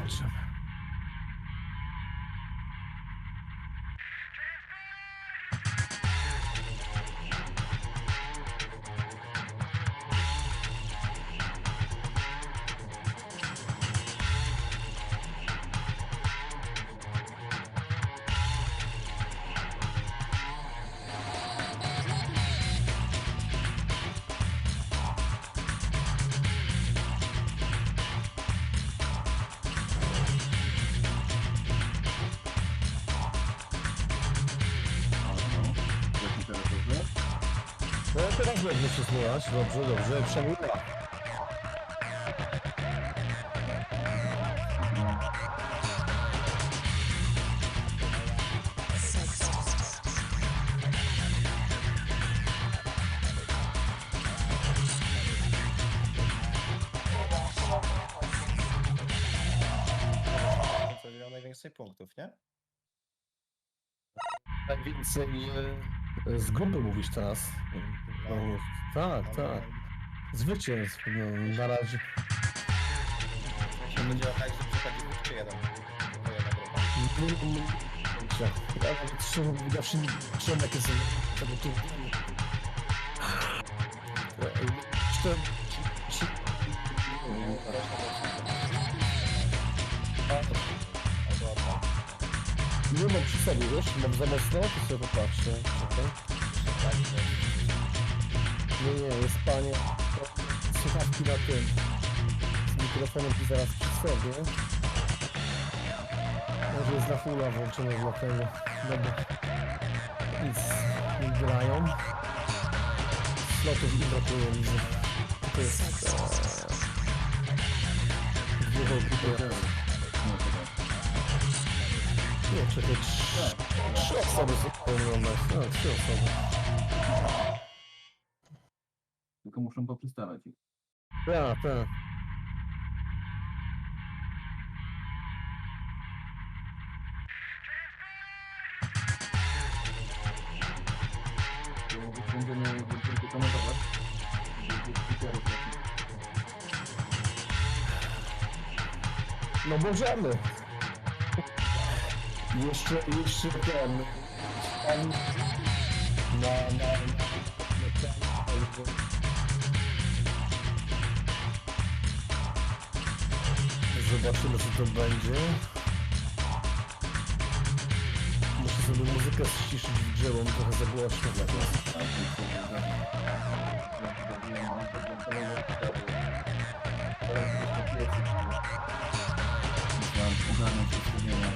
zobaczymy. No teraz będę się słuchać, dobrze, przemówiła. Co miał najwięcej punktów, nie? Najwięcej z grupy mówisz teraz. No, tak. Zwycięstw, no, na razie. Się chodziło tak, że przychodzi dwóch czy jeden. Tylko jedna grupa. Ja nawet zawsze nie czułem jakie są tego tu. Nie mam przy sobie, wiesz? Mam za mocno, to sobie popatrzę. Czekaj. Nie, jest panie. Słuchawki na tym. Z mikrofonem i zaraz przy sobie. Może jest na fulla włączone dlatego. Dobra. Nic nie grają. Slotów nie brakuje, widzę. To jest... dwóch osób. Nie, czekaj, trzy osoby są oglądać. No, 3 osoby. Tylko muszą poprzestawać ich. Tak. Będziemy tylko komentować. No możemy. Jeszcze ten... Zobaczymy, co to będzie. Muszę sobie muzykę ściszyć w grze, bo mi trochę za głośno. Musiałem ogarnąć ustawienia.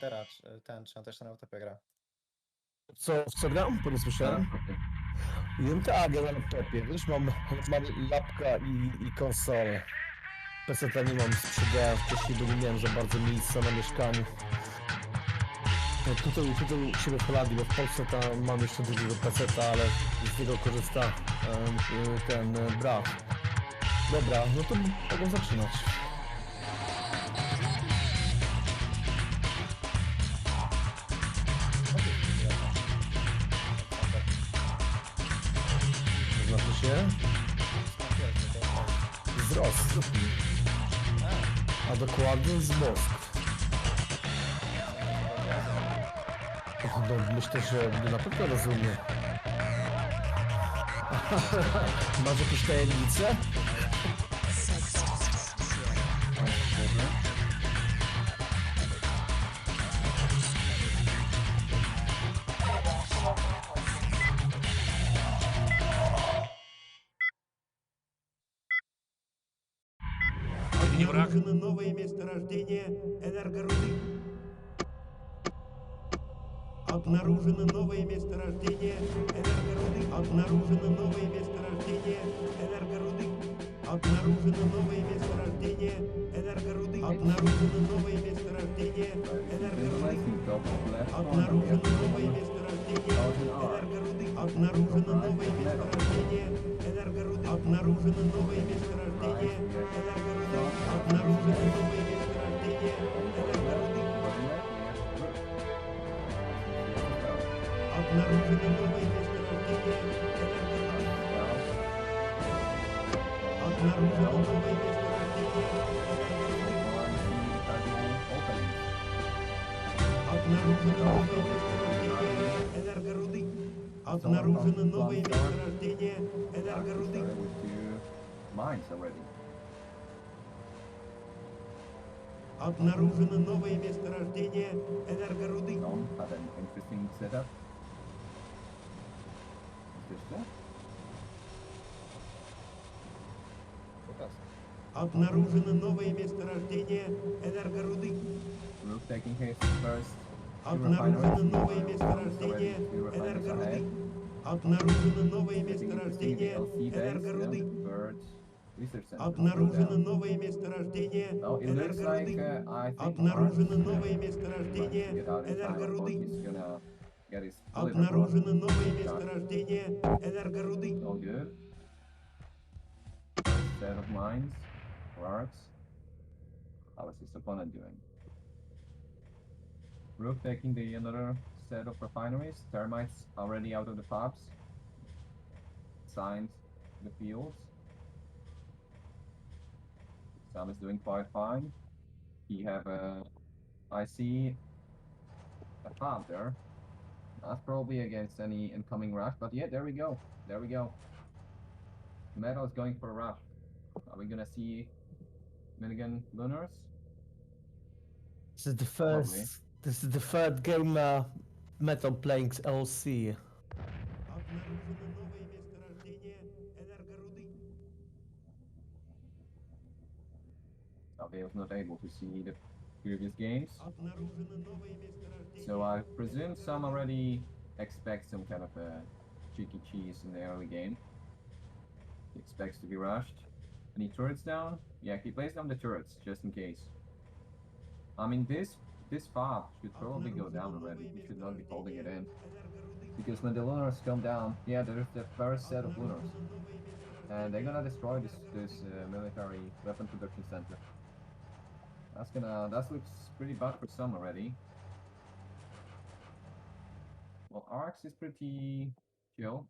Teraz czy on też na laptopie gra? W co gram? Bo nie słyszałem. Wiem tak, ja na laptopie, wiesz, mam lapka i konsolę. PC-ta nie mam, sprzedałem wcześniej, bo nie miałem za bardzo miejsca na mieszkaniu. No, tutaj u siebie w Holandii, bo w Polsce tam mam jeszcze drugiego PC-ta, ale z niego korzysta ten brat. Dobra, no to mogę zaczynać. Znaczy się? Z Rosji. A dokładnie z Moskwy. No, myślę, że na pewno rozumie. Masz jakieś tajemnice? Обнаружено новое месторождение энергоруды. Обнаружено новое месторождение энергоруды. Обнаружено новое месторождение энергоруды. Обнаружено новое месторождение энергоруды. Обнаружено новое месторождение энергоруды. Обнаружено новое месторождение энергоруды. Обнаружено новое месторождение энергоруды. Обнаружено новое месторождение энергоруды. Обнаружено новое месторождение энергоруды. Обнаружено новое месторождение энергорудных. Обнаружено новое месторождение энергоруды. Обнаружено новое месторождение энергоруды. Started with 2 mines already. Обнаружено новое месторождение энергоруды. Some had an interesting setup. Is this it? Teraz. Обнаружено новое месторождение энергоруды. Roof taking his first two Обнаружено refineries. новое Already месторождение 2 refineries энергоруды. ahead. Обнаружено новое Getting interesting in the месторождение LC base, энергоруды. the third research center. Обнаружено новое месторождение Well, it looks like энергоруды. I think Обнаружено Arks новое managed месторождение to get out in time. I thought энергоруды. he's gonna get his bullet across. Обнаружено новое месторождение энергоруды. All good. First set of mines for Arks. How is his opponent doing? Roof taking the another set of refineries. Termites already out of the pubs. Signed the fields. Sam is doing quite fine. He have a... I see a pub there. Not probably against any incoming rush, but yeah, there we go. There we go. Metal is going for a rush. Are we gonna see Minigun Lunars? This is the Probably. first. This is the third game Metal playing LC. Обнаружено новое месторождение энергоруды. I was not able to see the previous games. Обнаружено новое месторождение. So I presume some already expect some kind of a cheeky cheese in the early game. He expects to be rushed. Any turrets down? Yeah, he plays down the turrets just in case. I mean, this fob should probably go down already. He should not be holding it in. Because when the lunars come down, yeah, there's the first set of lunars. And they're gonna destroy this military weapon production center. That looks pretty bad for some already. Well, Arks is pretty chill.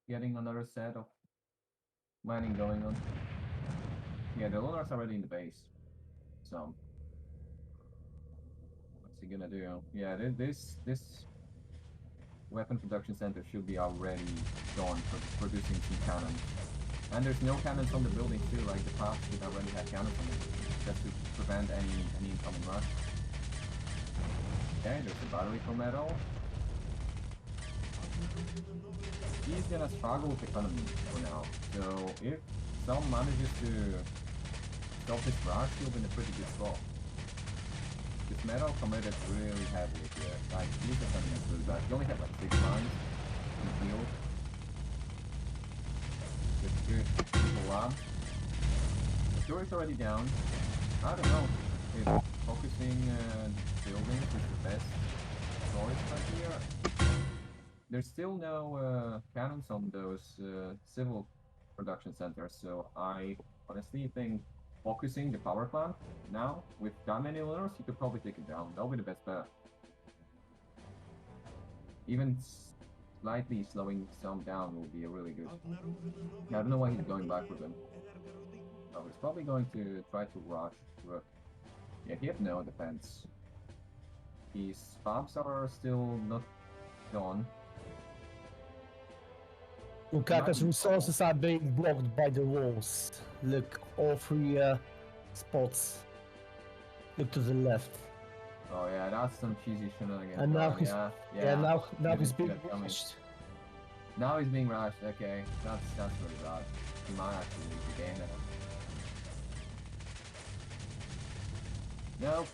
Getting another set of mining going on. Yeah, the lunars are already in the base. So what's he gonna do? Yeah, this weapon production center should be already gone for producing some cannons. And there's no cannons on the building too, like the past should already have cannons on it, just to prevent any incoming rush. Okay, there's a battery for metal. He's gonna struggle with economy for now. So if Soom manages to stop this rush, he'll be in a pretty good spot. This metal committed really heavily here. Like, he's defending us really bad. He only had like 6 mines in the field. With good people up. The turret's already down. I don't know if focusing buildings is the best choice right here. There's still no cannons on those civil production centers, so I honestly think focusing the power plant now with that many lunars, you could probably take it down. That'll be the best bet. Even slightly slowing some down will be a really good. I don't know why he's going back with them. Oh, he's probably going to try to rush. Yeah, he has no defense. His fabs are still not gone. Rukaka's resources are being blocked by the walls. Look, all 3 spots. Look to the left. Oh yeah, that's some cheesy shenanigans. And now going, he's now Didn't he's see being that coming. rushed. Now he's being rushed. Okay, that's really bad. He might actually lose the game now. No,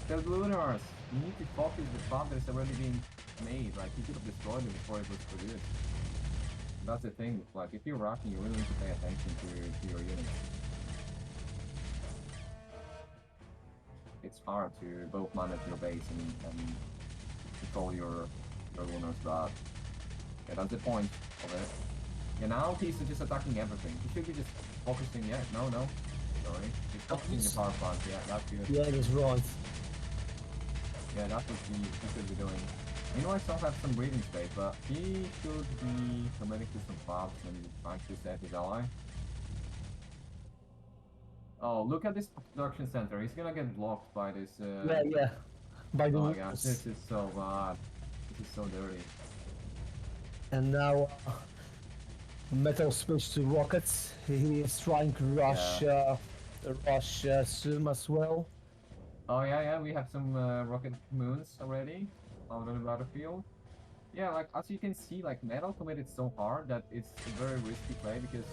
the lunars. You need to focus the bomb that is already being made. Like, he could have destroyed it before it was produced. That's the thing. Like, if you're rushing, you really need to pay attention to your units. It's hard to both manage your base and control your lunars, but yeah, that's the point of it. Yeah, now he's just attacking everything. He should be just focusing. Yeah, no, sorry. He's focusing the power plant. Yeah, that's good. Yeah, that's right. Yeah, that's what he should be doing. Meanwhile, Song has some breathing space, but he should be committing to some fobs and trying to save his ally. Oh, look at this production center. He's gonna get blocked by this. Yeah. By the Oh my gosh, walls. this is so bad. This is so dirty. And now Metal switched to rockets. He is trying to rush Soom as well. Oh yeah, we have some rocket moons already out on the battlefield. Yeah, like as you can see, like Metal committed so hard that it's a very risky play because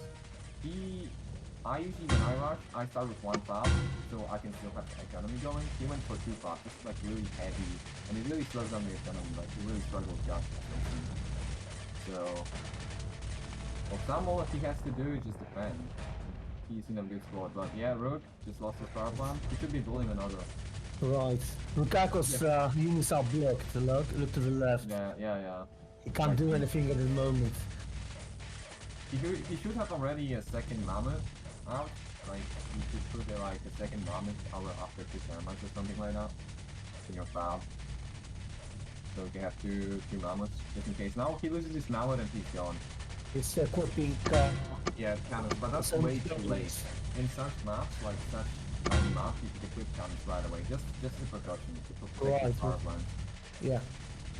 I usually when I rush, I start with 1 fab, so I can still have the economy going. He went for 2 fabs, this is like really heavy, and it really slows down the economy, like he really struggles just. So, well, some all he has to do is just defend. He's in a good spot, but yeah, Rook just lost his power plant. He should be building another. Right. Rukako's units are blocked. Look to the left. Yeah. He can't do anything at the moment. He should have already a second mammoth out. Like you should put like a second mammoth out after 2 thermites or something like that in your fab. So you have two mammoths just in case. Now he loses his mammoth and he's gone. He's equipping. Yeah, cannons, but that's some way too late. cannons. In such maps, like such tiny maps, you should equip cannons right away. Just the production to protect your Right. power plant. Yeah.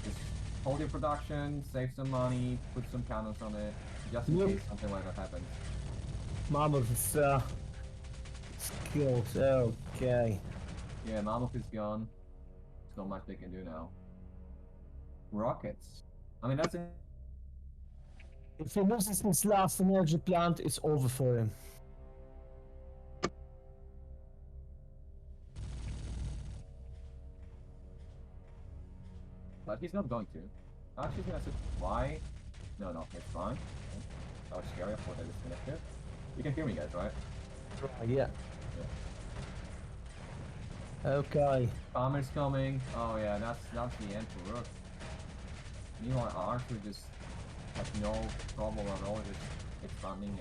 Just hold your production, save some money, put some cannons on it, just in Yep. case something like that happens. Mammoth is skilled. Okay. Yeah, Mammoth is gone. There's not much they can do now. Rockets. I mean, that's it. If he loses his last energy plant, it's over for him. But he's not going to. Actually, gonna say why? No, it's fine. That was scary. I thought I disconnected. You can hear me, guys, right? Yeah. Okay. Bomber's coming. Oh yeah, that's the end for Rook. Meanwhile, Arthur just has no trouble at all, just expanding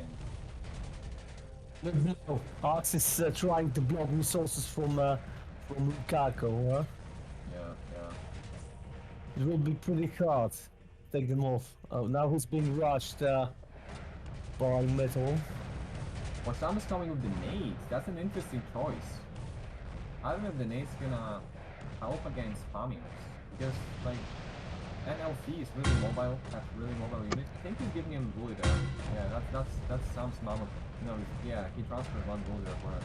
and No, Arks is trying to block resources from Rukako. Huh? yeah. It will be pretty hard. Take them off. Oh, now he's being rushed by Metal. Well, Sam is coming with the nades. That's an interesting choice. I don't know if the nade's gonna help against spammers because like NLC is really mobile, has really mobile units. I think he's giving him bully there. Yeah, that's Sam's mammoth. No, yeah, he transferred 1 bully there for it.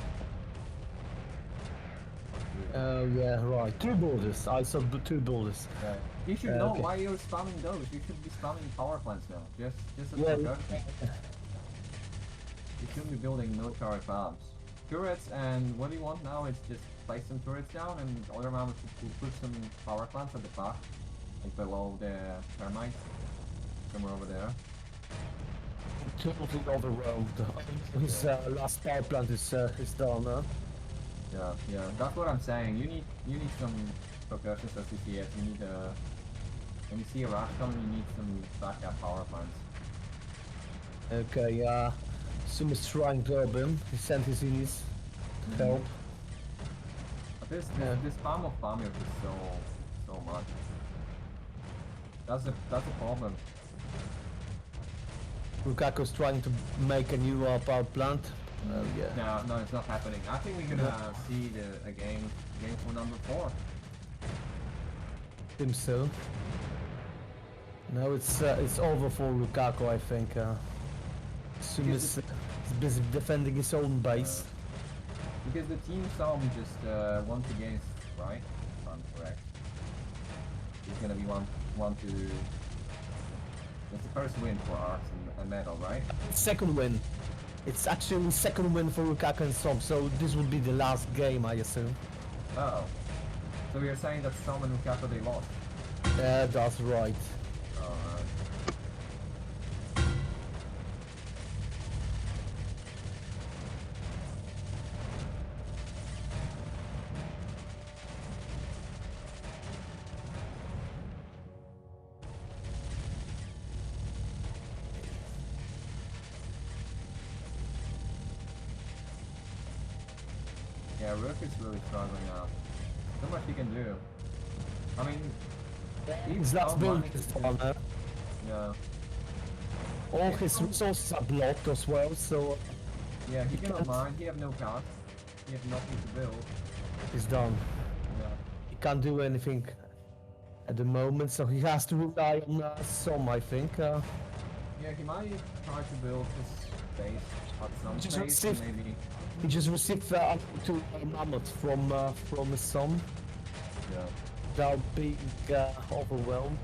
Oh yeah, right. 2 borders. I saw 2 borders. Yeah. You should know okay. why you're spamming those. You should be spamming power plants now. Just as Yeah, a precaution. You shouldn't be building military fabs. Turrets, and what do you want now is just place some turrets down and other mammoths will put some power plants at the back. Like below the termites. Somewhere over there. Totally overwhelmed. His last power plant is done. Huh? Yeah, that's what I'm saying. You need some precautions as you see it. You need when you see a rush coming, you need some backup power plants. Okay, Soom is trying to help him. He sent his units to help. But this spam of Pamir is so much. That's a problem. Rukako's trying to make a new power plant. Yeah. No, it's not happening. I think we're gonna see a game for number 4. Think so. Now it's over for Rukako, I think. Soom is busy defending his own base. Because the team Soom just won against, right? If I'm correct. It's gonna be one to. It's the first win for Arks and Metal, right? Second win. It's actually second win for Rukako and Soom, so this will be the last game, I assume. Oh. So you're saying that Soom and Rukako they lost? That's right. Yeah, Rook is really struggling now. Not much he can do. I mean, His last not build managed is to done. do- Yeah. All his resources are blocked as well, so Yeah, he cannot can't- mine, he have no cast. He have nothing to build. he's done. Yeah. He can't do anything at the moment, so he has to rely on some, I think. Yeah, he might try to build his base at some Just place, and received- maybe. He just received to mammoth from his son Yeah. without being overwhelmed.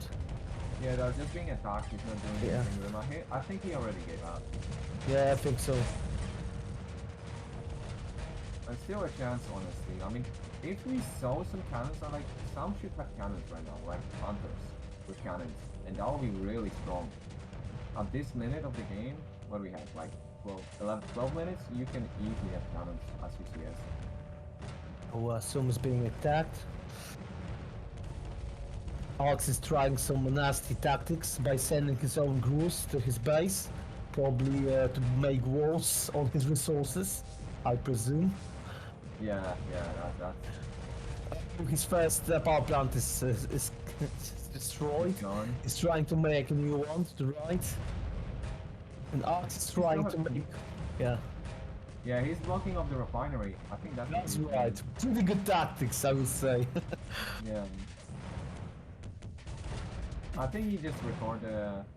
Yeah, they're just being attacked. He's not doing Yeah. anything with them. I think he already gave up. Yeah, I think so. There's still a chance, honestly. I mean, if we saw some cannons, like some should have cannons right now, like hunters with cannons, and that would be really strong. At this minute of the game, what do we have? Like 12 minutes, you can easily have cannons as UCS. Oh, Soom is being attacked. Arks is trying some nasty tactics by sending his own crews to his base, probably to make walls on his resources, I presume. Yeah, that's His first power plant is destroyed. gone. He's trying to make a new one to the right. And Arks is trying to make... Yeah, Yeah, he's blocking up the refinery. I think that's that's what he's right. Pretty good tactics, I would say. doing. Yeah. I think he just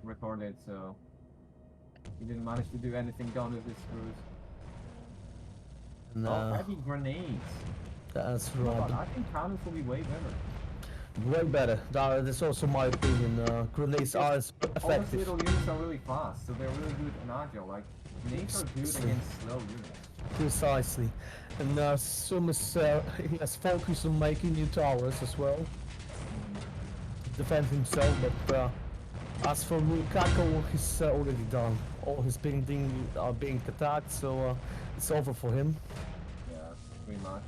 recorded, so he didn't manage to do anything done with his screws. Oh, No, heavy grenades. that's Oh my God, right. I think cannons will be way better. Way better. That's also my opinion. Grenades are All those effective. little units are really fast, so they're really good and agile. Like, nades are good against slow units. Precisely. And Soom is, he has focused on making new towers as well. Defend himself, but as for Rukako, he's already done. All his buildings are being attacked, so it's over for him. Yeah, pretty much.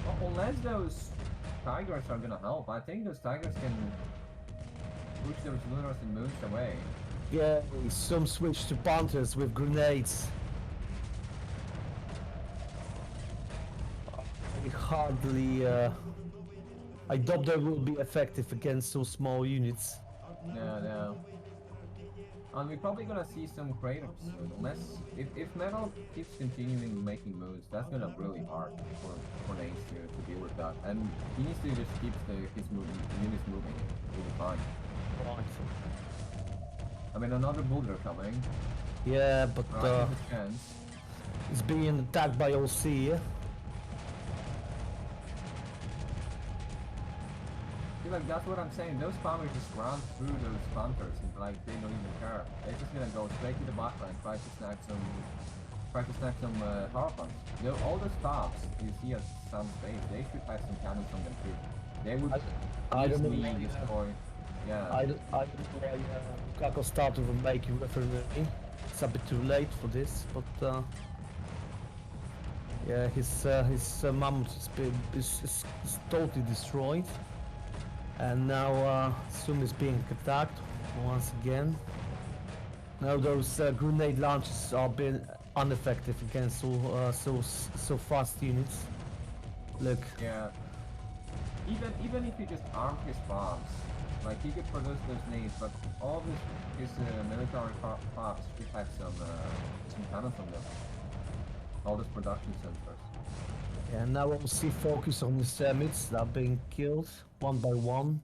Well, unless those tigers are gonna help, I think those tigers can push those lunars and moons away. Yeah, some switch to Panthers with grenades. I hardly, I doubt they will be effective against so small units. Yeah. And we're probably gonna see some craters soon, unless if Metal keeps continuing making moves, that's gonna really hard for Nace to deal with that. And he needs to just keep his units moving. It'll be fine. I mean, another boulder coming. Yeah, but Right, his chance. he's being attacked by OC here. See, like that's what I'm saying. Those spammers just run through those panthers and like they don't even care. They're just gonna go straight to the backline, try to snag some power plants. All the stops you see at some space, they should have some cannons on them too. They would I don't know. easily destroy. Yeah. I don't know why Kako started with making referee. It's a bit too late for this, but yeah, his mammoth is totally destroyed, and now Soom is being attacked once again. Now those grenade launches are being ineffective against so fast units. Look, Yeah. Even if you just arm his farms, like he could produce those nades, but all of his military farms should have some cannons on them. All those production centers. and now we'll see focus on the Semites that are being killed one by one.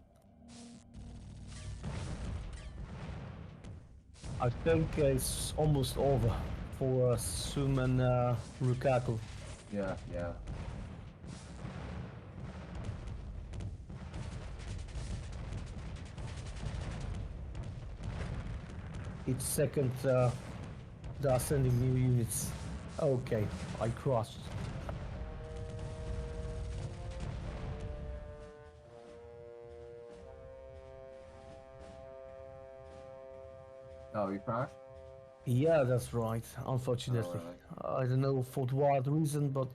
I think it's almost over for Soom and Rukako. Yeah. Each second they are sending new units. Okay, I crushed. Oh, you crashed? Yeah, that's right, unfortunately. I don't know for what reason, but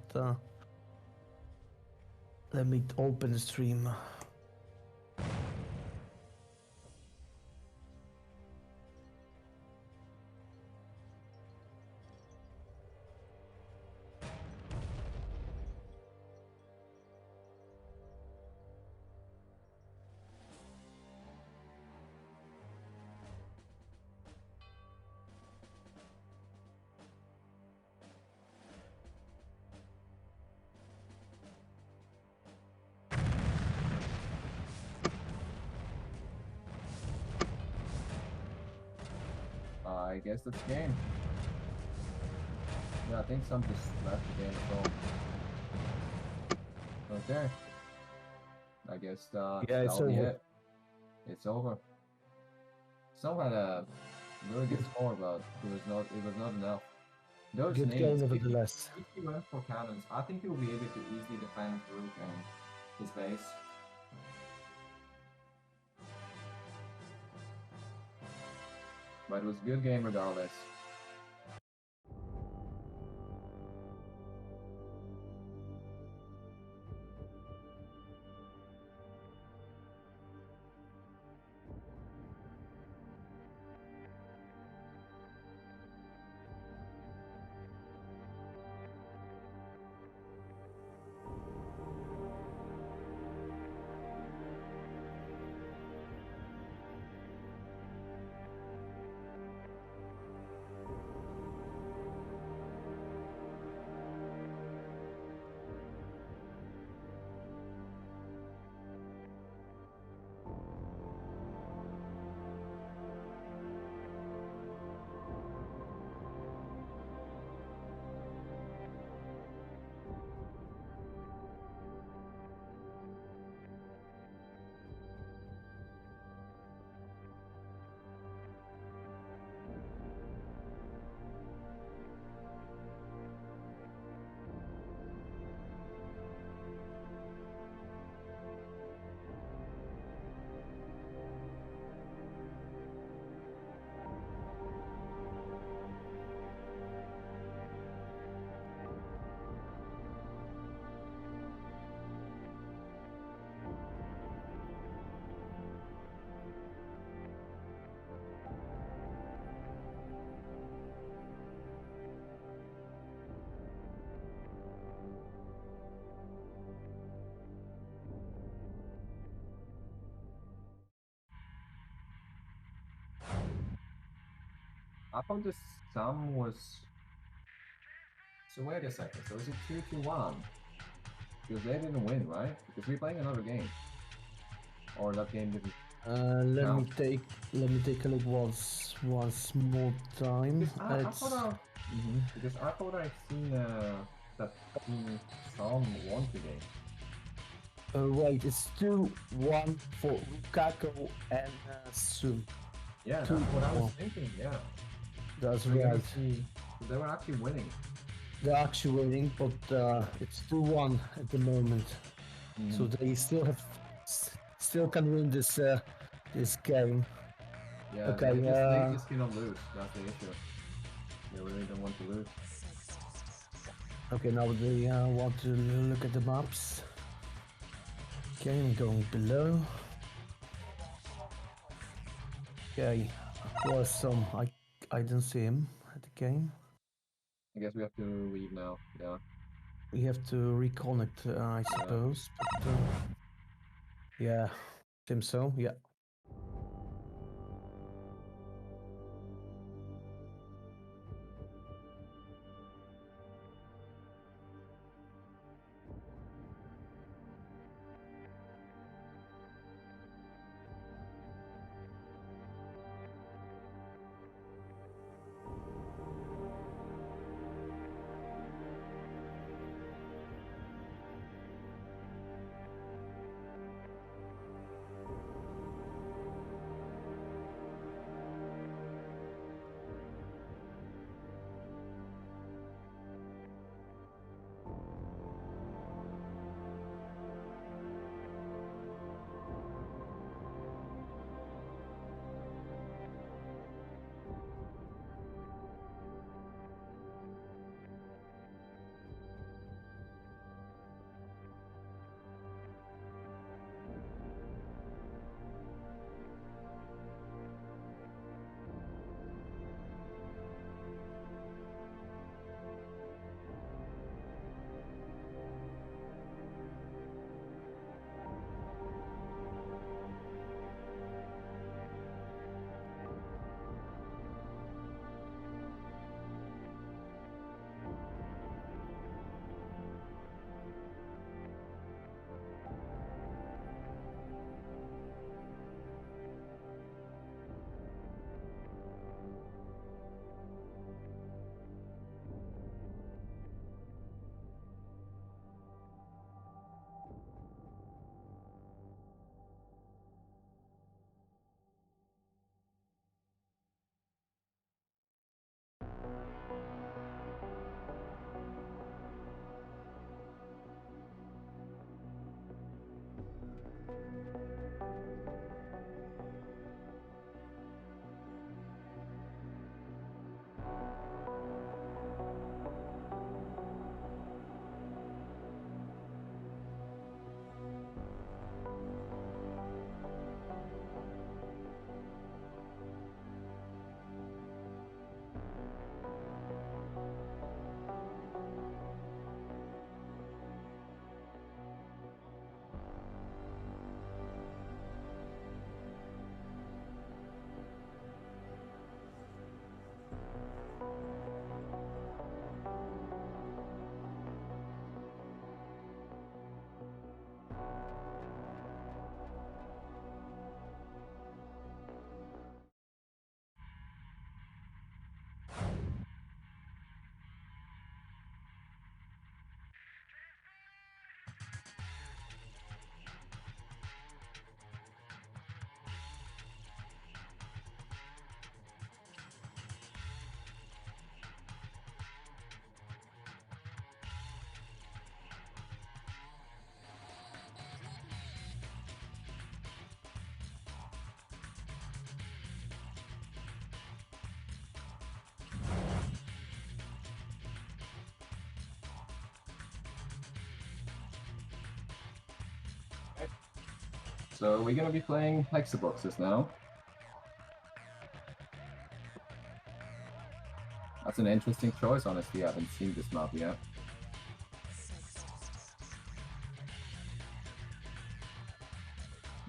let me open the stream. I guess that's the game. Yeah, I think some just left the game as well. Okay. I guess Yeah, it's that'll be over. it. It's over. Some had a really good score, but it was not enough. Those Good game, names, nevertheless. if he went for cannons, I think he will be able to easily defend Rook and his base. But it was a good game regardless. I thought the sum was. So wait a second. So is it 2-1? Because they didn't win, right? Because we're playing another game. Or that game didn't. Let No. me take a look once more time. Because I It's thought because I thought I'd seen that team Psalm won the game. wait, it's 2-1 for Rukako and Soom. Yeah, that's 2-1. what I was thinking. Yeah. That's So you're gonna right. see. So they were actually winning. They're actually winning, but it's 2-1 at the moment. So they still can win this game. Yeah. Okay. They just cannot lose. That's the issue. They really don't want to lose. Okay, now they want to look at the maps. Okay, I'm going below. Okay, was some I don't see him at the game. I guess we have to leave now. Yeah. We have to reconnect, I suppose. But, yeah, seems so. Yeah. So we're gonna be playing hexaboxes now. That's an interesting choice, honestly. I haven't seen this map yet.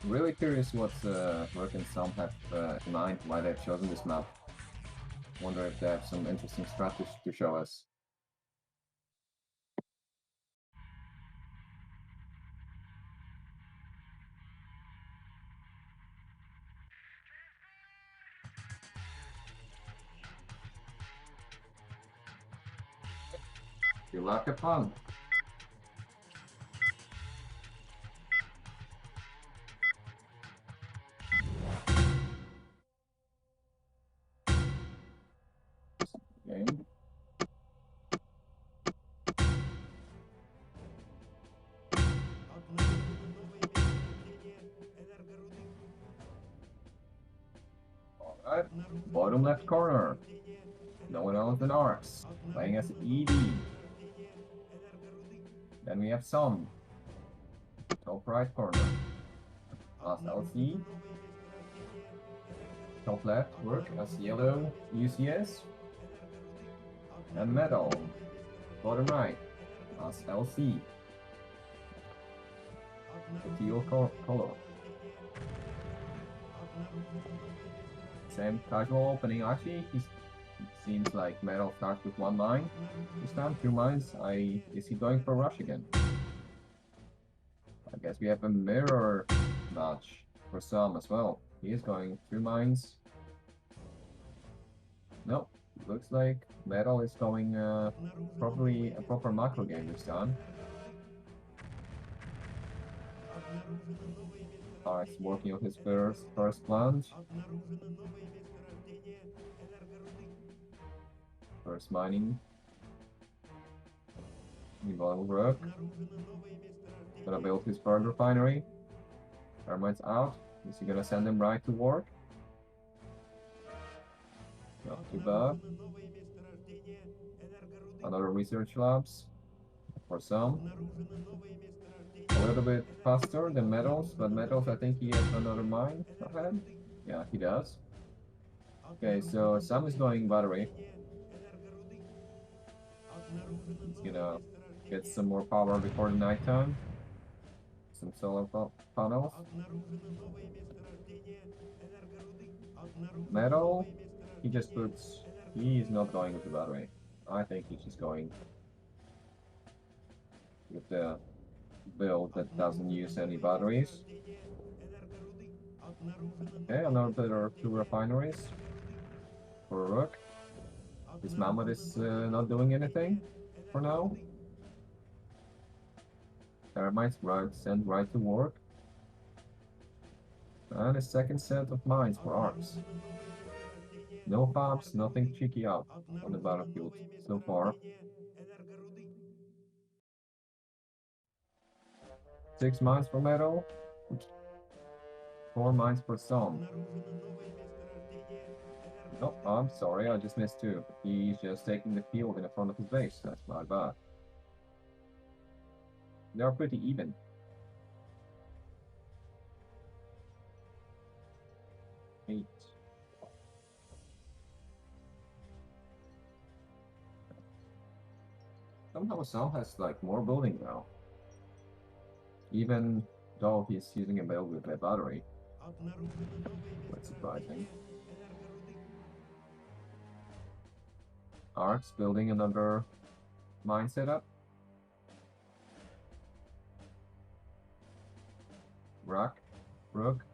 Really curious what Merc and Sam have in mind, why they've chosen this map. Wonder if they have some interesting strategy to show us. Good luck, have fun. Game. Обнаружено новое месторождение энергоруды. Alright. Обнаружено Bottom left corner. месторождение No one else than Arks. Playing as ED. месторождение энергоруды. Then we have Soom. Top right corner. Last LC. Top left work as yellow UCS. And Metal. Bottom right as LC. The teal color. Same casual opening. Actually, he seems like Metal starts with one mine. This time, 2 mines. Is he going for rush again? I guess we have a mirror match for Sam as well. He is going 2 mines. Nope. Looks like Metal is going probably a proper macro game this time. He's working on his first plunge. First mining. Meanwhile, Rook gonna build his bird refinery. Hermite's out. Is he gonna send him right to work? Not too bad. Another research labs for some. A little bit faster than Metals, but Metals, I think he has another mine ahead. Yeah, he does. Okay, so Sam is going battery. He's gonna get some more power before the nighttime. Some solar panels. Metal, he just puts. He is not going with the battery. I think he's just going with the build that doesn't use any batteries. Okay, another 2 refineries for Rook. This Mammoth is not doing anything for now. Termites sent right to work. And a second set of mines for Arks. No fabs, nothing cheeky out on the battlefield so far. 6 mines for Metal. 4 mines for Soom. Обнаружено новое месторождение энергорудных. No, I'm sorry, I just missed 2. He's just taking the field in the front of his base. That's my bad. They are pretty even. Eight. Somehow Soom has like more building now. Even though he's using a build with a battery. Обнаружено новое Quite surprising. месторождение энергорудных. Arks building another mine setup. Rook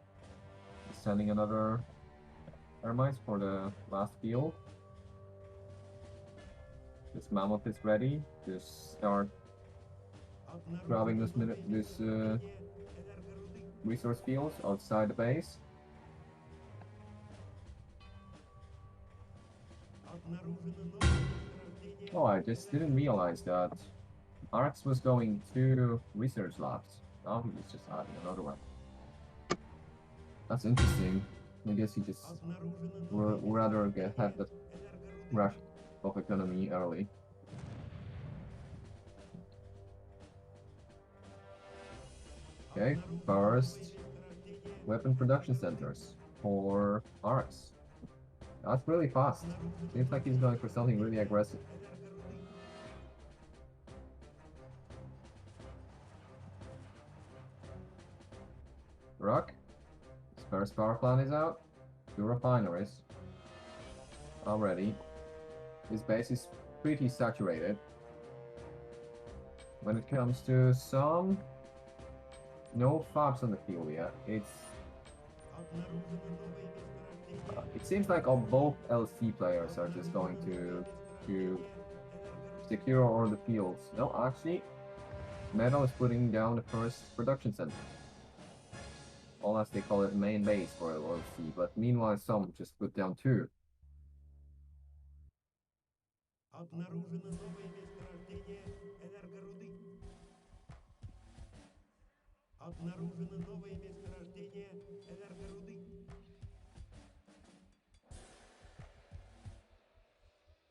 is sending another air mines for the last field. This mammoth is ready to start grabbing this resource fields outside the base. Oh, I just didn't realize that Arx was going to research labs. Now he's just adding another one. That's interesting. I guess he just would rather have the rush of economy early. Okay, first weapon production centers for Arx. That's really fast. Seems like he's going for something really aggressive. Rock. His first power plant is out. 2 refineries. Already. His base is pretty saturated. When it comes to some, no fabs on the field yet. It seems like both LC players are just going to secure all the fields. No, actually, Metal is putting down the first production center. All as they call it main base for LC, but meanwhile some just put down 2. Обнаружено новое месторождение энергоруды. Обнаружено новое месторождение энергоруды.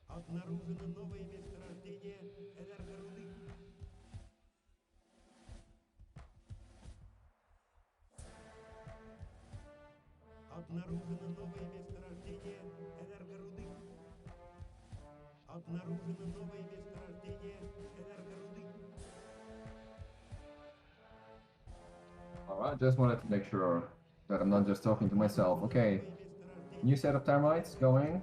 Обнаружено новое месторождение энергоруды. Обнаружено новое месторождение энергоруды. Обнаружено новое месторождение энергоруды. Alright, just wanted to make sure that I'm not just talking to myself. Okay, new set of termites going.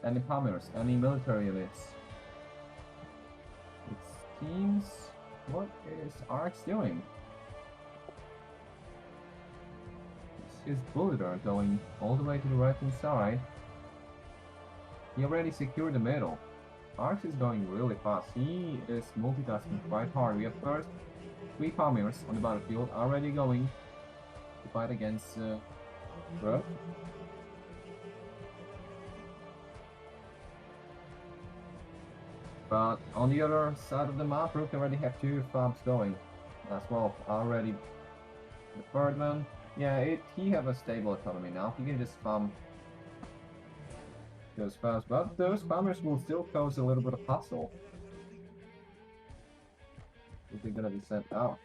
Any bombers, any military units. It seems... What is Arx doing? His bullets going all the way to the right hand side. He already secured the middle. Arx is going really fast. He is multitasking quite hard. We have first 3 bombers on the battlefield already going to fight against Rook. But on the other side of the map, Rook already have 2 fabs going as well. Already the third one. Yeah, he have a stable economy now. He can just farm those fabs, but those bombers will still cause a little bit of hassle if they're gonna be sent out.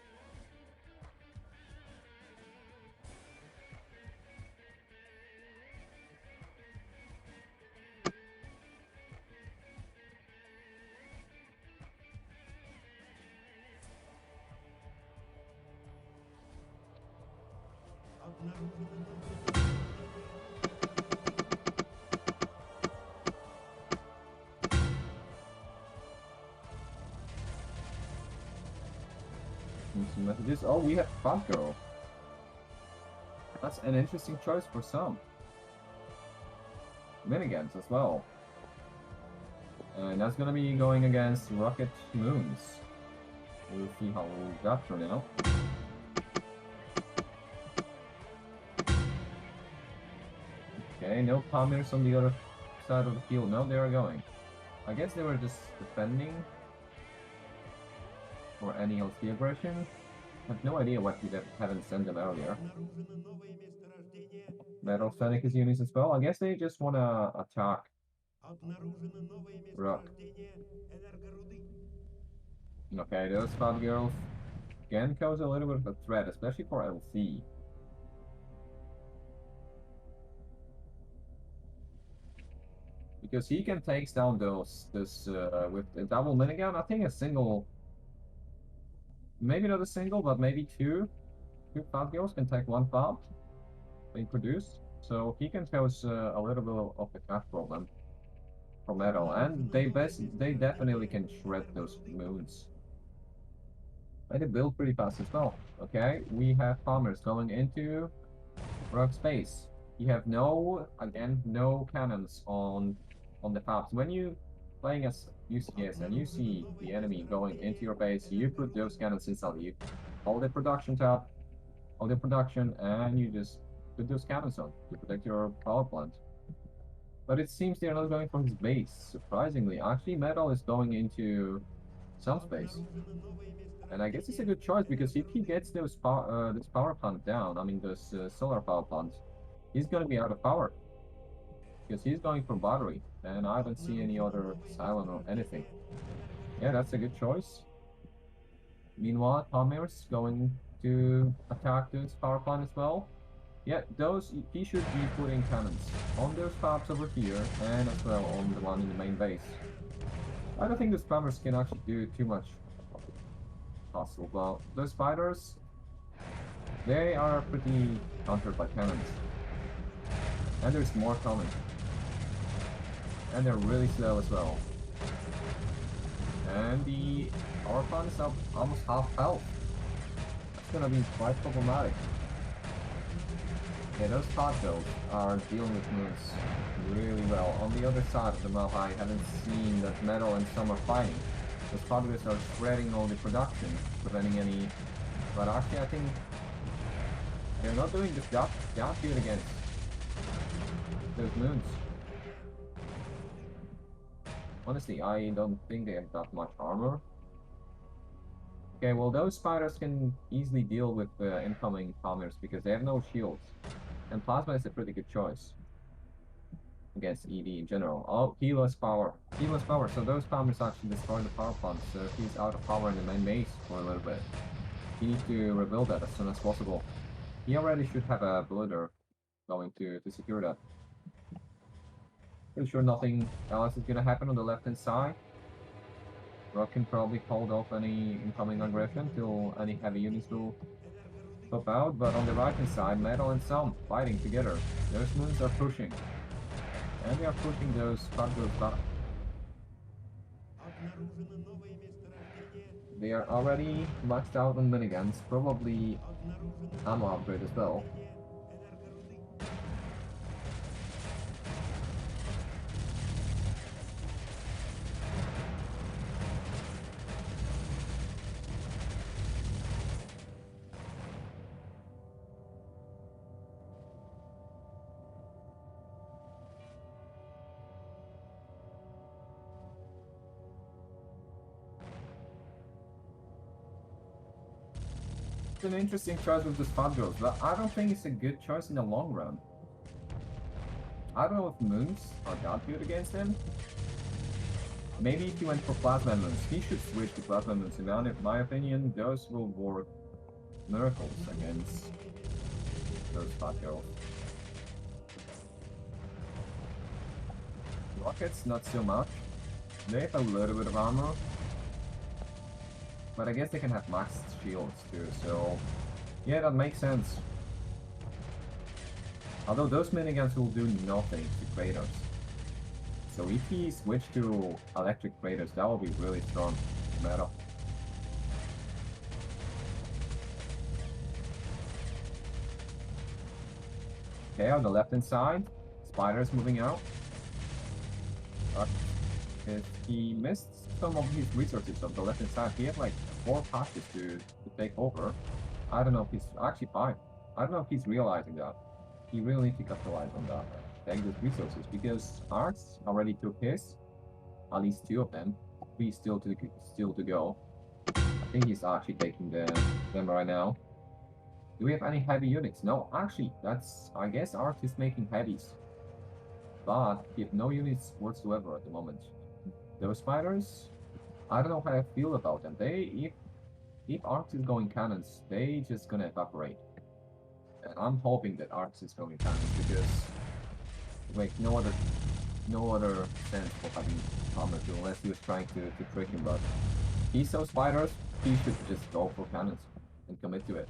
Some messages. Oh, we have Fab Girl. That's an interesting choice for some. Miniguns as well. And that's gonna be going against Rocket Moons. We'll see how that turns out. Okay, no bombers on the other side of the field. No, they are going. I guess they were just defending for any LC aggression. I have no idea what we haven't sent them earlier. Обнаружено новое месторождение. Metal Sonic is units as well. I guess they just wanna attack Обнаружено новое Rock. месторождение энергоруды. Okay, those Fat Girls can cause a little bit of a threat, especially for LC. Because he can take down those with a double minigun. I think a single, maybe not a single, but maybe two Fat Girls can take one Fat being produced. So he can cause a little bit of a cat problem for Metal, and they definitely can shred those moons. They build pretty fast as well. Okay, we have bombers going into Rock space. You have no cannons on the fabs. When you playing as UCS and you see the enemy going into your base, you put those cannons inside. You hold the production tab, hold the production, and you just put those cannons on to protect your power plant. But it seems they're not going for his base. Surprisingly, actually, Metal is going into some space. And I guess it's a good choice because if he gets this power plant down, I mean this solar power plant, he's gonna be out of power because he's going for battery, and I don't see any other silent or anything. Yeah, that's a good choice. Meanwhile, Palmer's going to attack this power plant as well. Yeah, he should be putting cannons on those fabs over here and as well on the one in the main base. I don't think the spammers can actually do too much possible. Well, those spiders, they are pretty countered by cannons. And there's more coming. And they're really slow as well. And the power plant is up almost half health. That's gonna be quite problematic. Yeah, those Fat Girls are dealing with moves really well. On the other side of the map, I haven't seen that Metal and Soom are fighting. Those Fat Girls are shredding all the production, preventing any... But actually, I think they're not doing this job good against those moons. Honestly, I don't think they have that much armor. Okay, well, those spiders can easily deal with incoming bombers because they have no shields. And Plasma is a pretty good choice against ED in general. Oh, he lost power. He lost power, so those bombers actually destroyed the power plant, so he's out of power in the main base for a little bit. He needs to rebuild that as soon as possible. He already should have a builder going to secure that. Pretty sure nothing else is gonna happen on the left-hand side. Rock can probably hold off any incoming aggression till any heavy units will pop out, but on the right-hand side, Metal and Soom fighting together. Those moons are pushing. And they are pushing those Fat Girls back. They are already maxed out on miniguns, probably ammo upgrade as well. It's an interesting choice with the Fat Girls, but I don't think it's a good choice in the long run. I don't know if moons are that good against him. Maybe if he went for plasma moons, he should switch to plasma moons. In my opinion, those will work miracles against those Fat Girls. Rockets, not so much. They have a little bit of armor. But I guess they can have maxed shields too, so... Yeah, that makes sense. Although those miniguns will do nothing to Kratos. So if he switched to electric Kratos, that will be really strong Metal. Okay, on the left-hand side, Spiders moving out. But if he missed some of his resources on the left-hand side, he had like 4 passes to take over. I don't know if he's actually 5. I don't know if he's realizing that. He really needs to capitalize on that. Take those resources because Arks already took his, at least 2 of them. 3 still to go. think he's actually taking them right now. Do we have any heavy units? No, actually, that's... I guess Ark is making heavies. But we have no units whatsoever at the moment. Those fighters, I don't know how I feel about them. If Ark is going cannons, they just gonna evaporate. And I'm hoping that Ark is going cannons because like no other sense for having armor too, unless he was trying to trick him. But he's so spiders, he should just go for cannons and commit to it.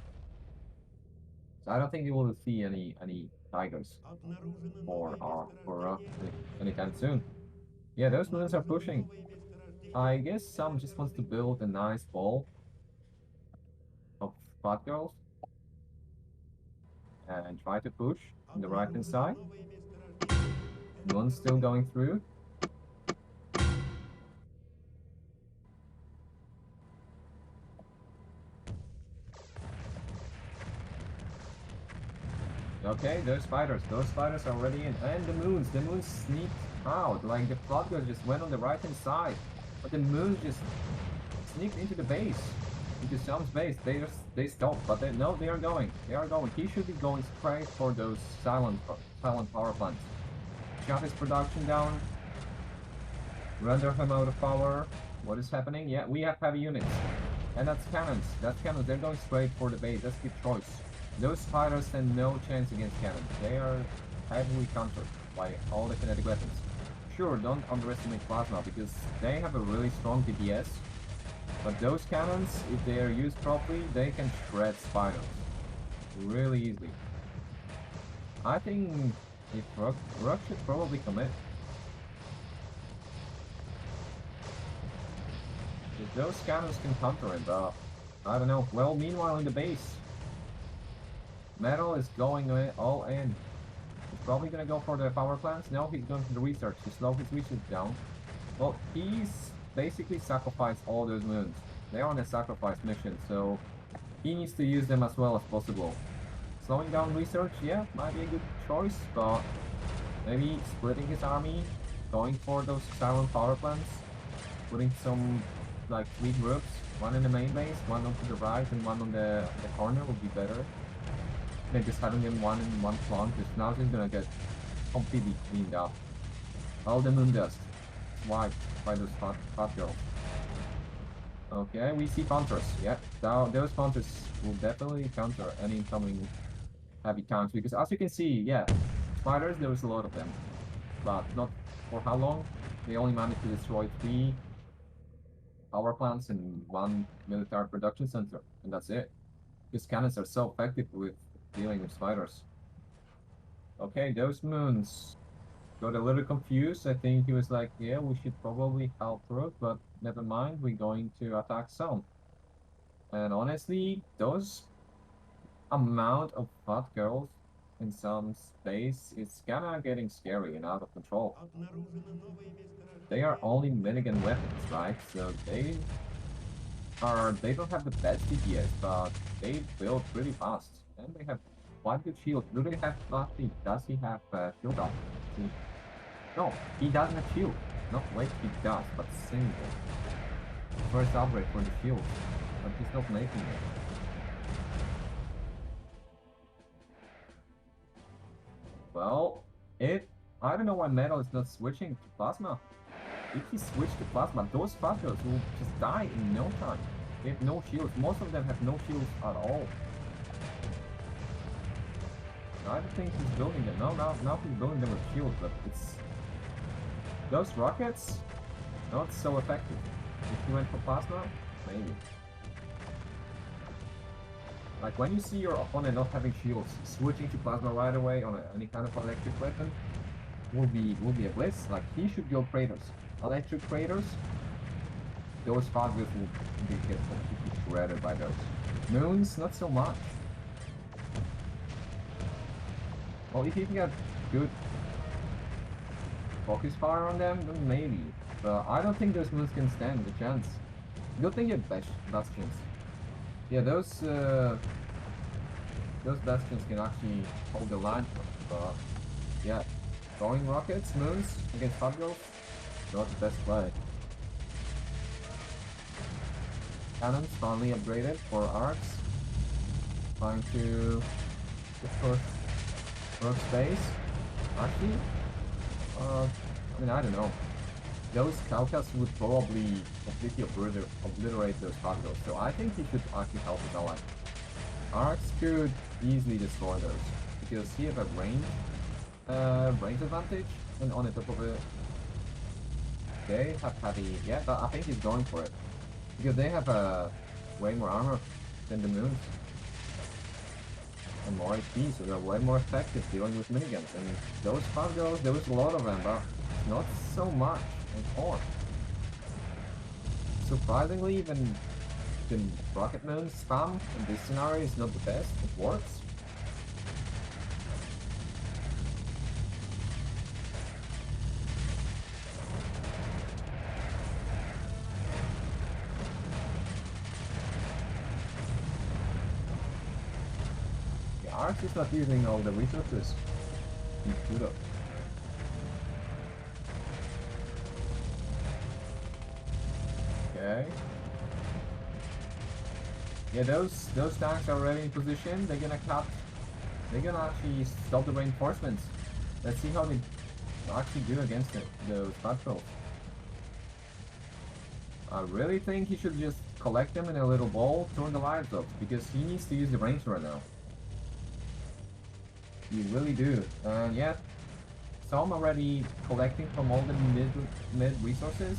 So I don't think you will see any tigers Обнаружено for новое for месторождение. anytime soon. Yeah, those moons are Обнаружено pushing. новое месторождение I guess some just wants to build a nice ball of fat girls and try to push on the right hand Обнаружено side. новое месторождение. Moon's still going through. Okay, those fighters are already in. And the moons sneaked out. Like the flood girl just went on the right hand side. But the moons just sneaked into the base. Into Soom's base. They stopped, but no, they are going. They are going. He should be going straight for those silent power plants. Shut his production down. Render him out of power. What is happening? Yeah, we have heavy units. And that's cannons. That's cannons. They're going straight for the base. That's good choice. Those fighters stand no chance against cannons. They are heavily countered by all the kinetic weapons. Sure, don't underestimate plasma because they have a really strong DPS. But those cannons, if they are used properly, they can shred spiders really easily. I think if Rook should probably commit. If those cannons can counter it, but I don't know. Well, meanwhile in the base, Metal is going all in. He's probably gonna go for the power plants. No, he's going for the research to slow his research down. Well, he's basically sacrificed all those moons. They're on a sacrifice mission, so he needs to use them as well as possible. Slowing down research, yeah, might be a good choice, but maybe splitting his army, going for those silent power plants, putting some like 3 groups, one in the main base, one on to the right, and one on the corner would be better. Than just having them one in one plant, because now he's gonna get completely cleaned up. All the moon dust wiped by those fat girls. Okay, we see Panthers. Yep, now those Panthers will definitely counter any incoming heavy tanks, because as you can see, yeah, spiders, there was a lot of them, but not for how long. They only managed to destroy 3 power plants and 1 military production center, and that's it. Because cannons are so effective with dealing with spiders. Okay, those moons got a little confused. I think he was like, yeah, we should probably help Rook, but never mind, we're going to attack Soom. And honestly, those amount of fat girls in some space is kinda getting scary and out of control. Обнаружено новое месторождение. They are only minigun weapons, right? So they don't have the best DPS, but they build really fast. And they have quite good shield. Do they have does he have shield up? No, he doesn't have shield. No, wait, he does, but single. First upgrade for the shield. But he's not making it. Well, I don't know why Metal is not switching to plasma. If he switched to plasma, those fighters will just die in no time. They have no shields. Most of them have no shields at all. I don't think he's building them. No, now he's building them with shields, but it's... Those rockets, not so effective. If you went for plasma, maybe. Like when you see your opponent not having shields, switching to plasma right away on any kind of electric weapon will be a bliss. Like he should go craters. Electric craters, those fighters will get completely shredded by those. Moons, not so much. Well, if you can get good focus fire on them, then maybe. But I don't think those moons can stand the chance. Good thing you have bastions. Yeah, those bastions can actually hold the line. But yeah, throwing rockets, moons against hot girls, not the best play. cannons finally upgraded for arcs. Trying to push workspace. Actually, I mean, I don't know. Those Kaukas would probably completely obliterate those particles, so I think he should actually help his ally. Arcs could easily destroy those, because he have a range advantage, and on the top of it, they have heavy, yeah, but I think he's going for it. Because they have way more armor than the moons. And more HP, so they're way more effective dealing with miniguns. And those Fargos, there was a lot of them, but not so much anymore. Surprisingly, even the rocket moon spam in this scenario is not the best. It works. Arcs is not using all the resources. He should have. Okay. Yeah, those tanks are already in position. They're gonna actually stop the reinforcements. Let's see how they actually do against those patrols. I really think he should just collect them in a little ball, turn the lights off, because he needs to use the range right now. You really do. And yeah, so I'm already collecting from all the mid resources.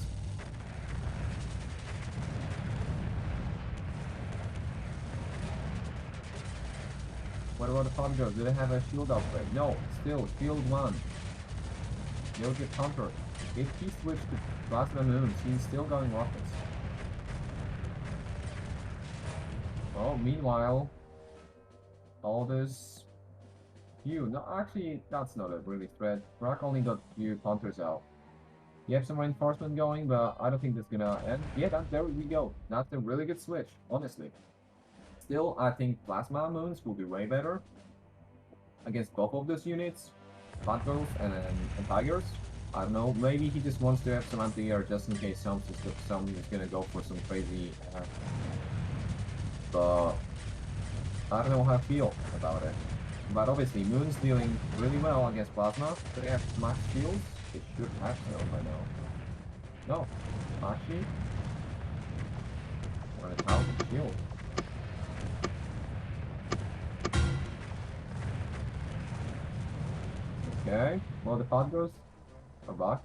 What about the Fargos? Do they have a shield upgrade? No, still shield 1. They'll get countered. If he switched to plasma moons, he's still going rockets. Oh, meanwhile, all this. No, actually, that's not a really threat. Rock only got few counters out. You have some reinforcement going, but I don't think that's gonna end. Yeah, there we go. That's a really good switch, honestly. Still, I think Plasma Moons will be way better against both of those units, Batgirls and Tigers. I don't know, maybe he just wants to have some anti-air just in case some is gonna go for some crazy... but I don't know how I feel about it. But obviously, Moon's dealing really well against Plasma. They have max shields. They should have some by now. No, actually, or 1,000 shield. Okay, well the Podgos are back.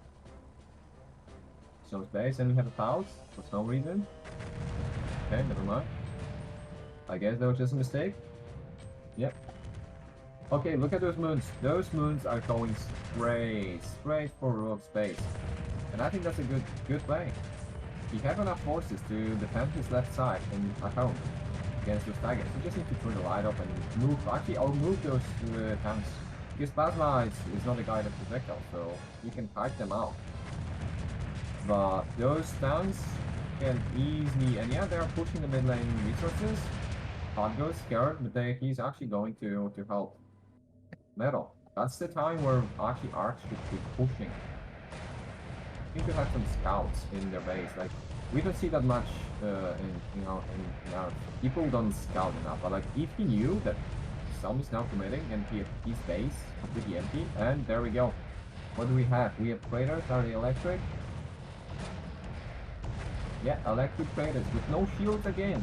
Some space, and we have a pause for some reason. Okay, never mind. I guess that was just a mistake. Yep. Okay, look at those moons. Those moons are going straight for rogue space. And I think that's a good play. He has enough forces to defend his left side and at home against those targets. You just need to turn the light up and move. Actually, I'll move those tanks. Because Plasma is not a guided projectile, so you can fight them out. But those tanks can easily, and yeah, they're pushing the mid lane resources. Podgo's scared, but he's actually going to help Metal. That's the time where actually Arcs should be pushing. You should have some scouts in their base. Like, we don't see that much in our people don't scout enough. But like, if he knew that Soom is now committing and his base completely empty, and there we go. What do we have? We have traders. Are they electric? Yeah, electric traders with no shields again.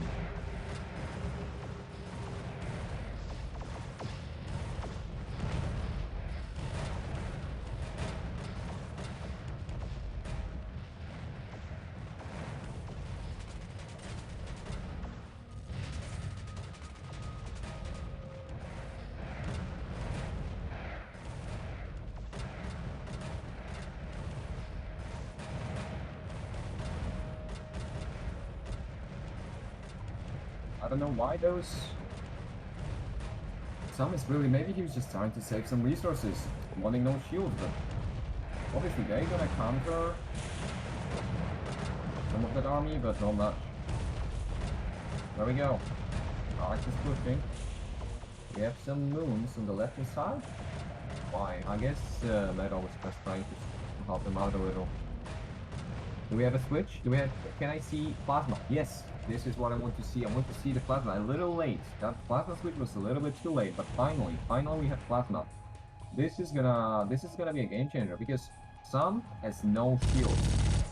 I don't know why those... Soom is really... Maybe he was just trying to save some resources, wanting no shield, but... Obviously they're gonna counter... some of that army, but not much. There we go. Arcs is pushing. We have some moons on the left side. Why? I guess Metal was just trying to help them out a little. Do we have a switch? Do we have? Can I see plasma? Yes. This is what I want to see. I want to see the plasma. A little late. That plasma switch was a little bit too late, but finally we have plasma. This is gonna be a game changer because Soom has no shields.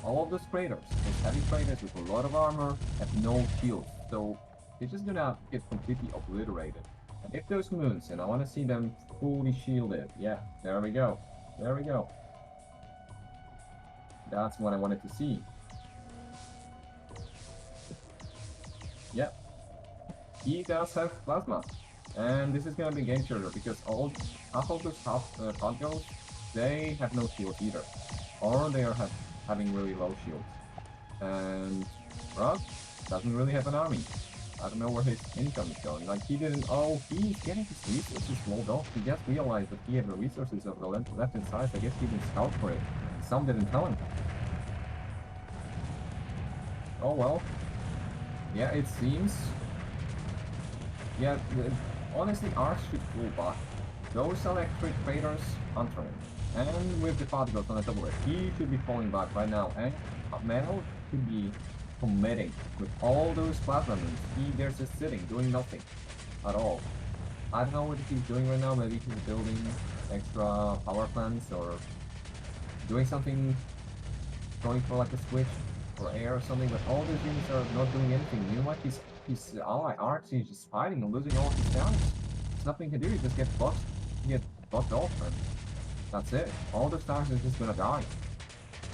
All of those traders, those heavy traders with a lot of armor, have no shields. So they're just gonna get completely obliterated. And if those moons, and I want to see them fully shielded. Yeah, there we go. There we go. That's what I wanted to see. Yeah, he does have plasma, and this is gonna be a game changer because half of those hot girls, they have no shields either, or they are having really low shields. And Rock doesn't really have an army. I don't know where his income is going. Like he didn't. Oh, he's getting his resources walled off. He just realized that he had the resources of the left-hand side. I guess he didn't scout for it. Some didn't tell him. Oh well. Yeah, it seems. Yeah, honestly, Arks should pull back. Those electric traders enter him. And with the particles on the double, he should be falling back right now. And Metal should be committing with all those plasma moons. They're just sitting, doing nothing at all. I don't know what he's doing right now. Maybe he's building extra power plants or doing something, going for like a switch or air or something. But all those units are not doing anything. You know what? His ally Arks is just fighting and losing all his towns. There's nothing to do. He just gets buffed. He gets buffed off, and that's it. All those towns are just gonna die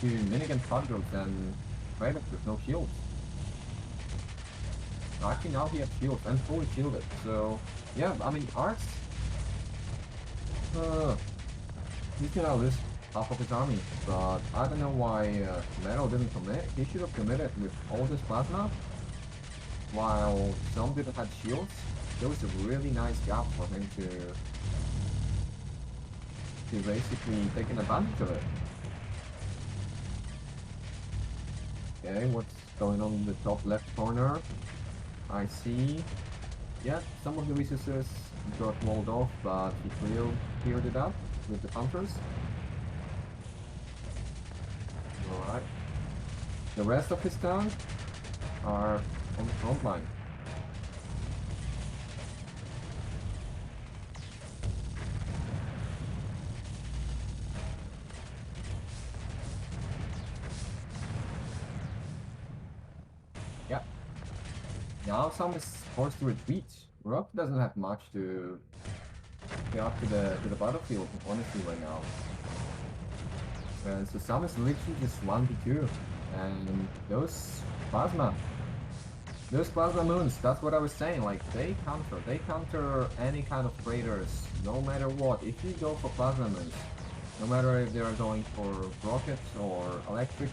to minigun Fudgos and traders with no shields. Actually, now he has shields and fully shielded. So yeah, I mean Arks, he's gonna lose half of his army. But I don't know why Metal didn't commit. He should have committed with all this plasma. While some didn't have shields, there was a really nice gap for him to basically take an advantage of it. Okay, what's going on in the top left corner? I see. Yeah, some of the resources got walled off, but he cleared it up with the hunters. Alright. The rest of his town are on the front line. Yeah. Now Soom is forced to retreat. Rock doesn't have much to get up to the battlefield, honestly, right now. And so Soom is literally just 1v2. And those plasma moons, that's what I was saying, like they counter any kind of traders, no matter what. If you go for plasma moons, no matter if they are going for rockets or electric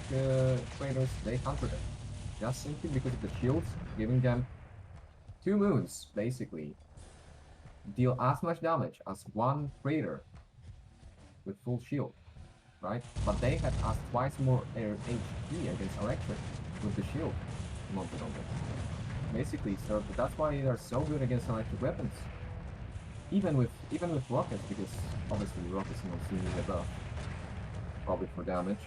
traders, they counter them. Just simply because of the shields, giving them 2 moons, basically, deal as much damage as one trader with full shield, right? But they have as twice more HP against electric with the shield mounted on them. Basically, so that's why they're so good against electric weapons. Even with rockets, because obviously rockets don't seem to get buff. Probably for damage.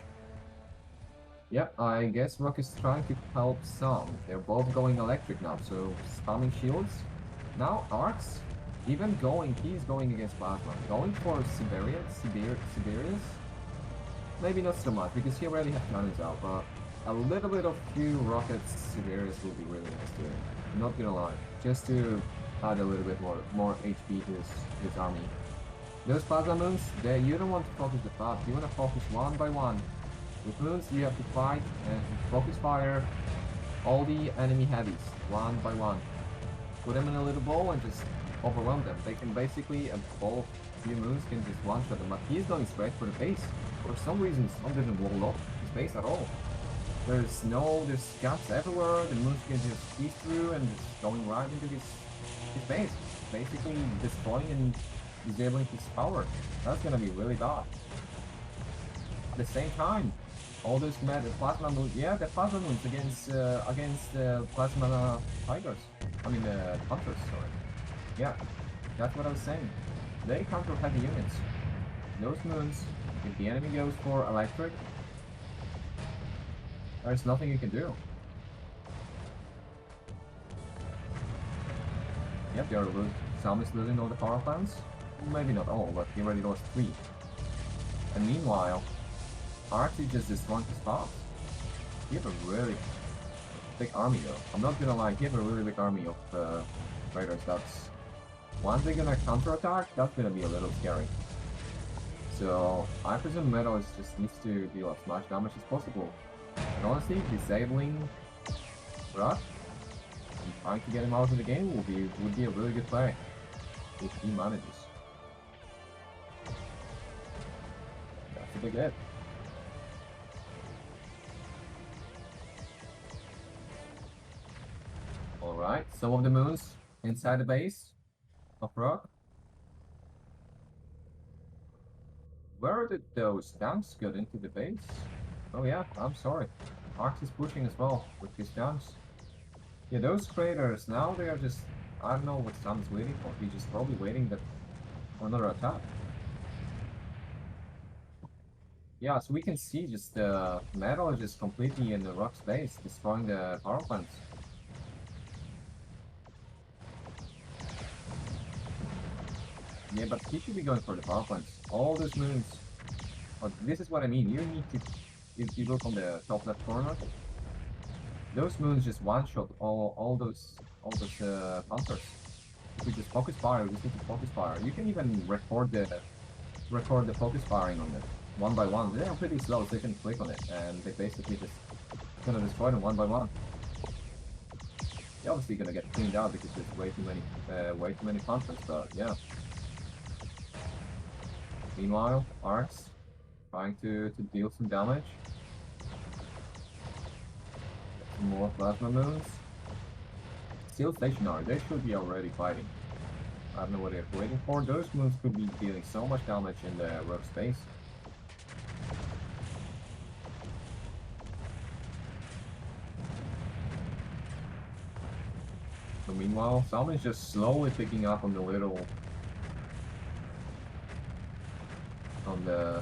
Yep, I guess Rock is trying to help Soom. They're both going electric now, so spamming shields. Now Arks, he's going against plasma. Going for Siberius? Maybe not so much, because he already has cannons out, but a little bit of few rockets Siberius will be really nice to him. Not gonna lie. Just to add a little bit more HP to his army. Those plasma moons, you don't want to focus the fat, you want to focus one by one. With moons, you have to fight and focus fire all the enemy heavies, one by one. Put them in a little ball and just overwhelm them. They can basically, a ball of few moons can just one-shot them, but he's going straight for the base. For some reason, Soom didn't wall up his base at all. There's gaps everywhere, the moons can just squeeze through and just going right into his base. Basically destroying and disabling his power. That's gonna be really bad. At the same time, all those plasma moons, yeah, the plasma moons against plasma tigers. I mean, hunters, sorry. Yeah, that's what I was saying. They counter heavy units. Those moons, if the enemy goes for electric, There's nothing you can do. Yep, they are losing. Sam is losing all the power plants. Maybe not all, but he already lost 3. And meanwhile, Arks is just destroying his spots. He have a really big army though. I'm not gonna lie, he have a really big army of raiders. That's once they're gonna counterattack, that's gonna be a little scary. So I presume Metal is just needs to deal as much damage as possible. And honestly, disabling Rush and trying to get him out of the game would be a really good play if he manages. That's a big hit. Alright, some of the moons inside the base of Rock. Where did those tanks get into the base? Oh yeah, I'm sorry. Arks is pushing as well with his tanks. Yeah, those craters, now they are just... I don't know what Sam's waiting for. He's just probably waiting for another attack. Yeah, so we can see just the Metal is just completely in the Rock's base, destroying the power plants. Yeah, but he should be going for the power plants. All those moons. Oh, this is what I mean. You need to, if you look on the top left corner, those moons just one-shot all those panthers. If we just focus fire, we just need to focus fire. You can even record the focus firing on it one by one. They're pretty slow, so you can click on it, and they basically just gonna destroy them one by one. You're obviously gonna get cleaned out because there's way too many panthers, but yeah. Meanwhile, Arks trying to deal some damage. Some more plasma moons. Still stationary, they should be already fighting. I don't know what they're waiting for. Those moons could be dealing so much damage in the rough space. So meanwhile, someone's just slowly picking up on the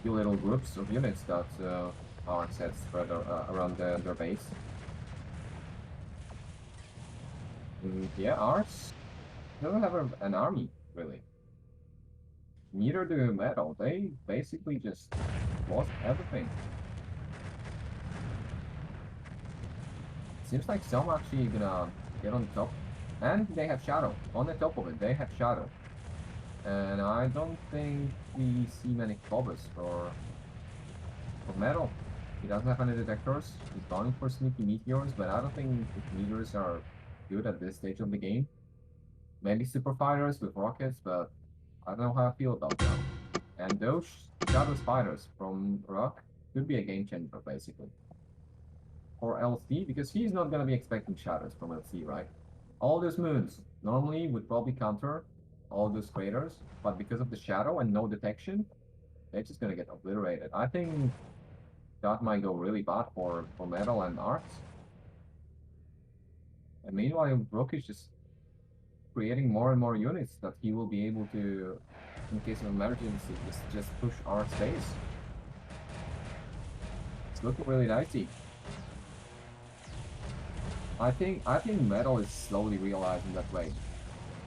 few little groups of units that Arks had spread around their base. And yeah, Arks don't have an army, really. Neither do Metal. They basically just lost everything. Seems like some actually gonna get on top. And they have Shadow. On the top of it, they have Shadow. And I don't think we see many covers for Metal. He doesn't have any detectors. He's going for sneaky meteors, but I don't think the meteors are good at this stage of the game. Maybe super fighters with rockets, but I don't know how I feel about that. And those shadow spiders from Rock could be a game changer, basically. For LC, because he's not gonna be expecting shadows from LC, right? All those moons normally would probably counter all those craters, but because of the shadow and no detection, they're just gonna get obliterated. I think that might go really bad for Metal and Arks. And meanwhile, Brook is just creating more and more units that he will be able to, in case of emergency, just push Ark's base. It's looking really dicey. I think Metal is slowly realizing that, wait,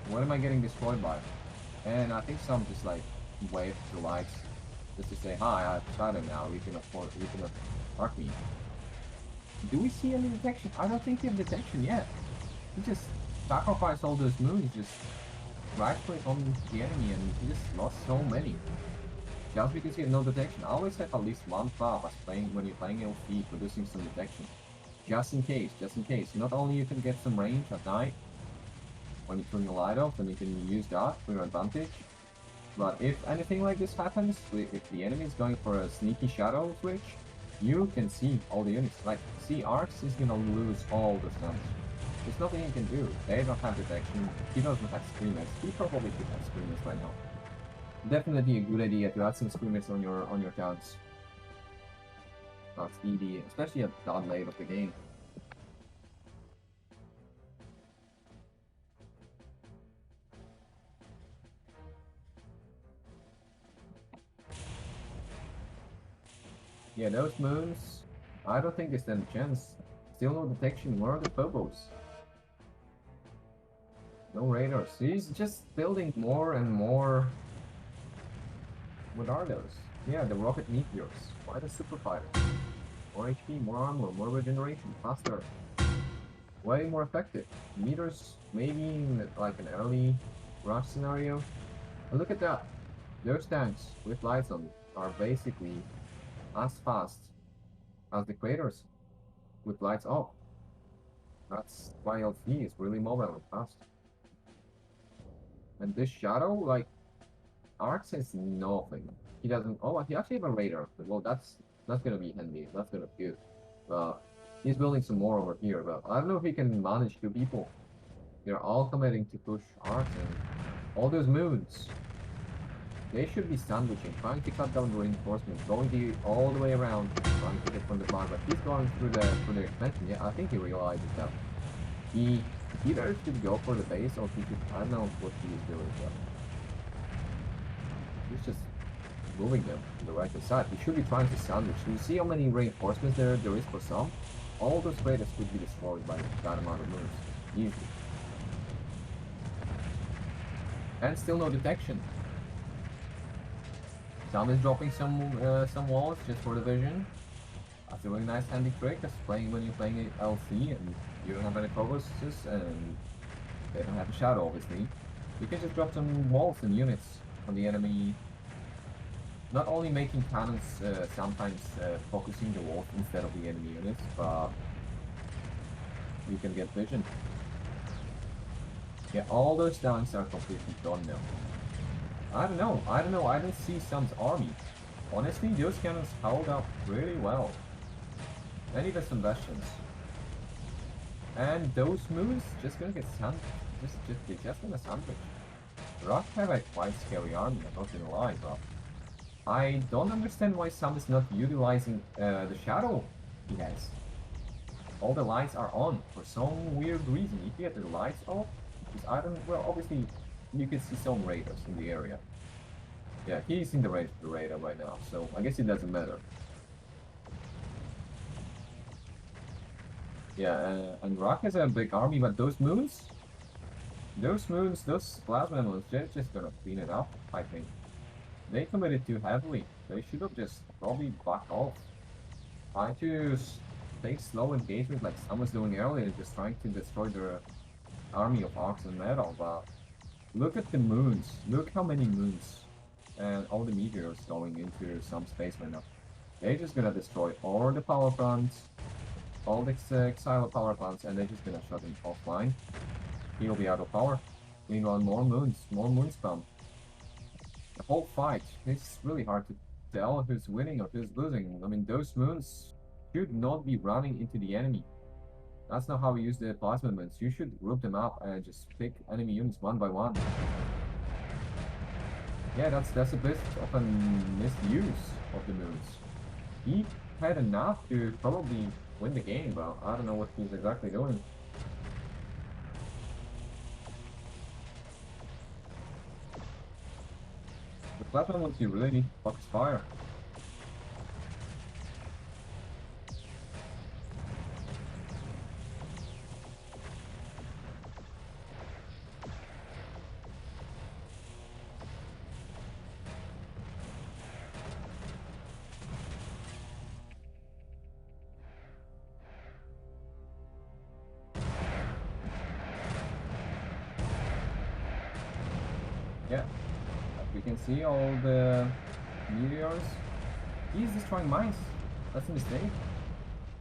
what am I getting destroyed by? And I think some just like wave the lights just to say, hi, I have Shadow now, you can arc me. Do we see any detection? I don't think we have detection yet. He just sacrificed all those moons, just right click on the enemy, and he just lost so many. Just because he had no detection. I always have at least one fab as when you're playing LP, producing some detection. Just in case, just in case. Not only you can get some range at night, when you turn your light off, and you can use that for your advantage. But if anything like this happens, if the enemy is going for a sneaky shadow switch, you can see all the units. Like, see, Arks is gonna lose all the stuns. There's nothing he can do. They don't have detection. He doesn't have screamers. He probably should have screamers right now. Definitely a good idea to add some screamers on your towns. That's ED, especially at that late of the game. Yeah, those moons I don't think they stand a chance. Still no detection. Where are the phobos? No radars. He's just building more and more. What are those? Yeah, the rocket meteors. Why the super fighters? More HP, more armor, more regeneration, faster. Way more effective. Meters, maybe in like an early rush scenario. But look at that. Those tanks with lights on are basically as fast as the craters with lights off. That's why LT is really mobile and fast. And this shadow, like, Arks has nothing. He doesn't. Oh, he actually have a radar. Well, that's gonna be handy. That's gonna be good. But he's building some more over here. But I don't know if he can manage 2 people. They're all committing to push Arks and all those moons. They should be sandwiching, trying to cut down the reinforcements, going all the way around, trying to get from the flag. But he's going through the expansion. Yeah, I think he realizes that. He either should go for the base or he should. I don't know what he is doing. But he's just moving them to the right hand side. He should be trying to sandwich. You see how many reinforcements there is for some? All those craters could be destroyed by that amount of moves. Easily. And still no detection. Sam is dropping some walls just for the vision. That's a really nice handy trick. That's playing when you're playing LC and you don't have any provosts and they don't have a shadow obviously. You can just drop some walls and units on the enemy. Not only making cannons sometimes focusing the walls instead of the enemy units, but you can get vision. Yeah, all those tanks are completely gone now. I don't know. I don't see Sam's army. Honestly, those cannons held up really well. And even some Bastions. And those moves just gonna get sandwiched. They're just gonna sandwich. Rock have a quite scary army, I'm not gonna lie, but I don't understand why Sam is not utilizing the shadow he has. All the lights are on for some weird reason. If you get the lights off, because I don't. Well, obviously, you can see some raiders in the area. Yeah, he's in the range of the radar right now, so I guess it doesn't matter. Yeah, and Rock has a big army, but those plasma moons, they're just gonna clean it up, I think. They committed too heavily. They should have just probably backed off. Try to take slow engagement like Sam was doing earlier, just trying to destroy the army of Arks and Metal, but look at the moons. Look how many moons and all the meteors going into some space right now. They're just gonna destroy all the power plants, all the Exile power plants, and they're just gonna shut him offline. He'll be out of power. Meanwhile, more moon spam. The whole fight, it's really hard to tell who's winning or who's losing. I mean, those moons should not be running into the enemy. That's not how we use the plasma moons. You should group them up and just pick enemy units one by one. Yeah, that's a bit of a misuse of the moons. He had enough to probably win the game, but I don't know what he's exactly doing. The plasma moons you really need to focus fire. Yeah, as we can see all the meteors. He's destroying mines. That's a mistake.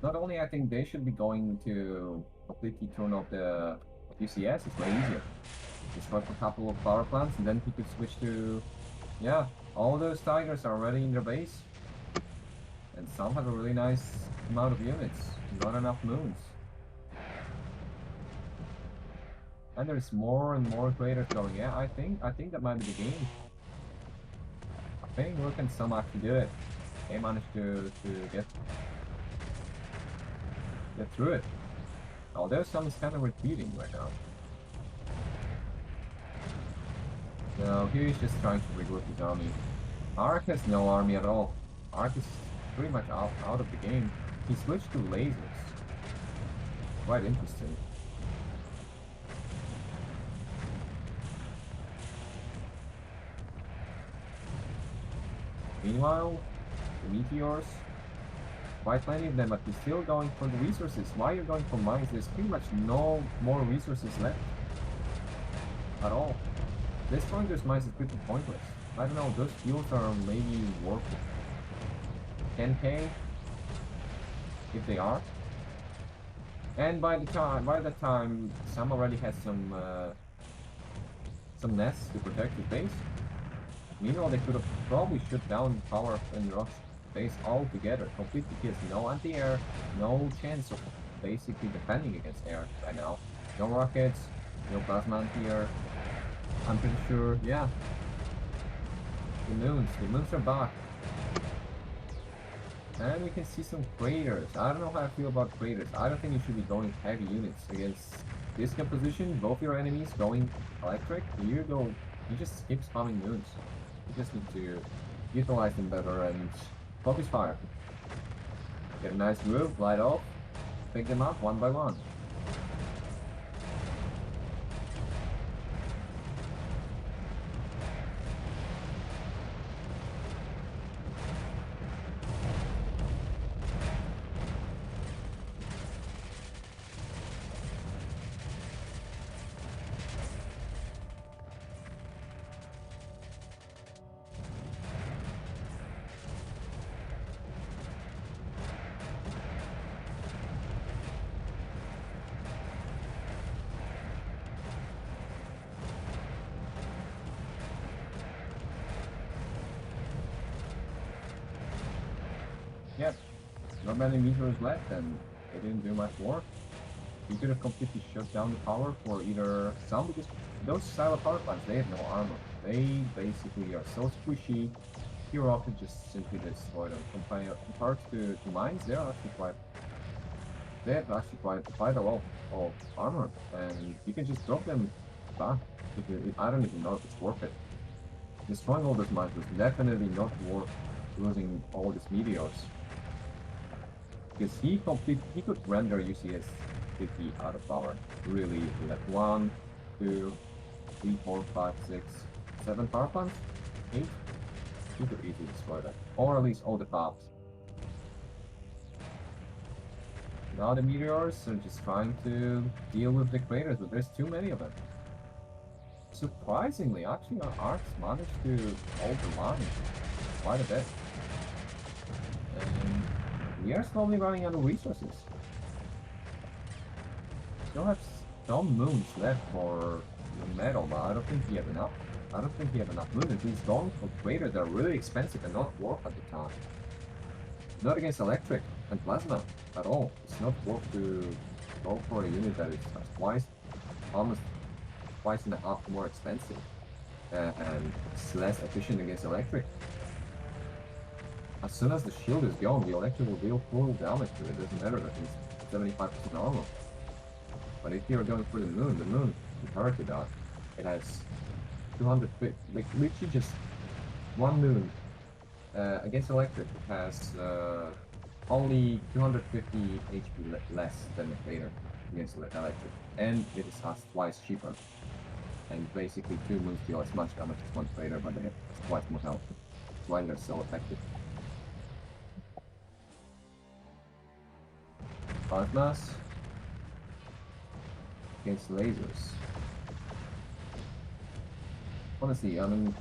Not only I think they should be going to completely turn off the UCS, it's way easier. Destroy a couple of power plants and then he could switch to, yeah, all those tigers are already in their base. And some have a really nice amount of units, not enough moons. And there's more and more creators going. Yeah, I think that might be the game. I think Rook and Sam actually did it. They managed to get through it. Although Sam is kind of retreating right now. So he's just trying to regroup his army. Ark has no army at all. Ark is pretty much out of the game. He switched to lasers. Quite interesting. Meanwhile, the meteors, quite plenty of them, but he's still going for the resources. Why you're going for mines? There's pretty much no more resources left at all. Destroying those mines is pretty pointless. I don't know, those fuels are maybe worth 10k if they are. And by the time Sam already has some nests to protect his base. Meanwhile, they could have probably shut down power in Rock's base altogether, completely, because no anti-air, no chance of basically defending against air right now. No rockets, no plasma anti-air. I'm pretty sure, yeah. The moons are back. And we can see some craters. I don't know how I feel about craters. I don't think you should be going heavy units against this composition. Both your enemies going electric. You just keep spamming moons. You just need to utilize them better and focus fire. Get a nice groove, light off, pick them up one by one. Yep, not many meteors left, and they didn't do much work. You could have completely shut down the power for either some, because those silo power plants, they have no armor. They basically are so squishy, your rocket just simply destroy them. Compared to mines, they have actually quite a lot of armor, and you can just drop them back. I don't even know if it's worth it. Destroying all those mines was definitely not worth losing all these meteors. Because he could render UCS 50 out of power. Really, he had 1, 2, 3, 4, 5, 6, 7 power plants? 8? He could easily destroy that. Or at least all the paths. Now the meteors are just trying to deal with the craters, but there's too many of them. Surprisingly, actually our arcs managed to hold the line quite a bit. And we are slowly running out of resources. Still have some moons left for the metal, but I don't think we have enough. I don't think we have enough moons. He's going for craters that are really expensive and not worth at the time. Not against electric and plasma at all. It's not worth to go for a unit that is almost twice and a half more expensive. And it's less efficient against electric. As soon as the shield is gone, the electric will deal full damage to it. It doesn't matter that it's 75% armor. But if you're going for the moon, compared to that, it has 250, like literally just one moon. Against electric, it has only 250 HP less than the crater against electric. And it is twice cheaper. And basically 2 moons deal as much damage as 1 crater, but they have twice more health. That's why they're so effective. Plasmas against lasers. Honestly, I mean,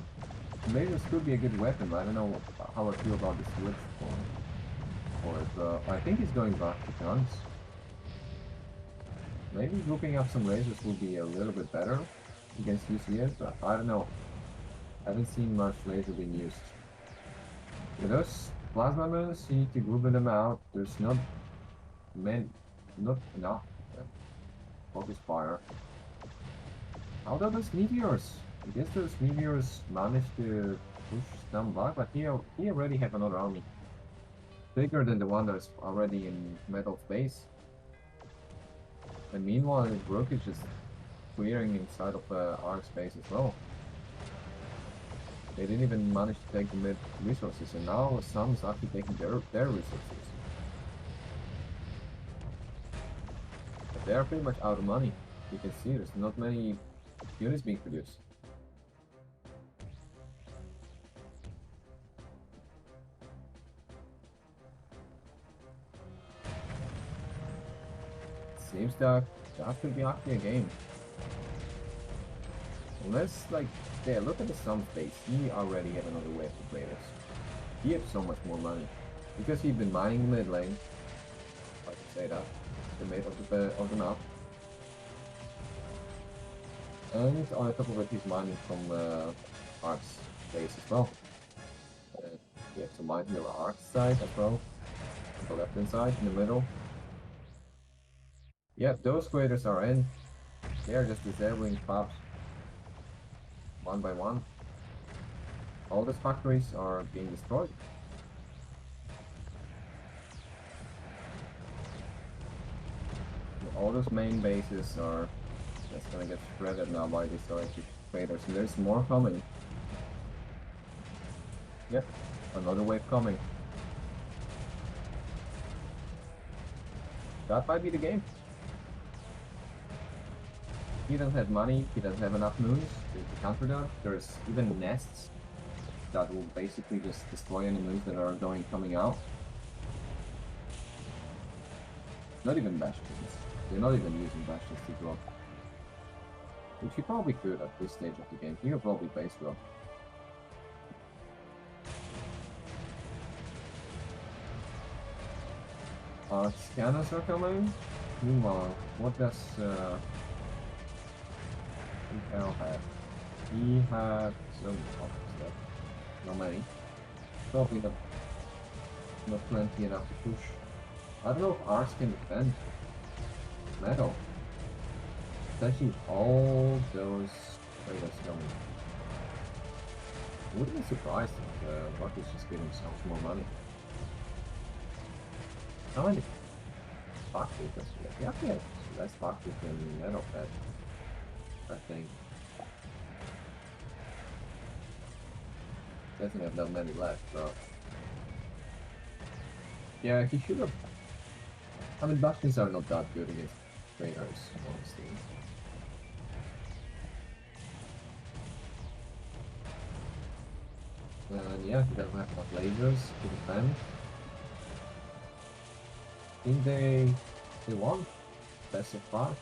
lasers could be a good weapon, but I don't know how I feel about the switch for it. I think he's going back to guns. Maybe grouping up some lasers would be a little bit better against UCS, but I don't know. I haven't seen much laser being used. With those plasma moons, you need to group them out. There's not enough. Focus fire. How about those meteors? I guess those meteors managed to push them back, but he already have another army. Bigger than the one that's already in Metal's base. And meanwhile, Rook is just clearing inside of Ark's base as well. They didn't even manage to take the mid resources, and now Sam's actually taking their resources. they're pretty much out of money. You can see there's not many units being produced. Seems that could be actually a game. Unless, like, yeah, look at the Soom space. He already had another wave of players. He had so much more money. Because he'd been mining the mid lane. If I can say that. The mid of the map. And on top of it, he's mining from Arks base as well. We have to mine the Arks side as well. On the left hand side, in the middle. Yeah, those creators are in. They are just disabling fabs. One by one. All these factories are being destroyed. All those main bases are just gonna get shredded now by these OSG traders, and there's more coming. Yep, another wave coming. That might be the game. He doesn't have money, he doesn't have enough moons to counter that. There's even nests that will basically just destroy any moons that are coming out. Not even bastions. They're not even using bastions to drop. Which you probably could at this stage of the game. You could probably base drop. Scanners are coming. Meanwhile, what does Mikhail have? He had some stuff. Not many. Probably not plenty enough to push. I don't know if Arks can defend Metal. Especially all those traders coming. I wouldn't be surprised if Buck is just giving himself more money. How many factories does he have? He actually has less factories than Metal had, I think. Doesn't have that many left, but yeah, he should have. I mean, bastions are not that good against traders, honestly. And yeah, he doesn't have enough lasers to defend. I think they won. Best of 5.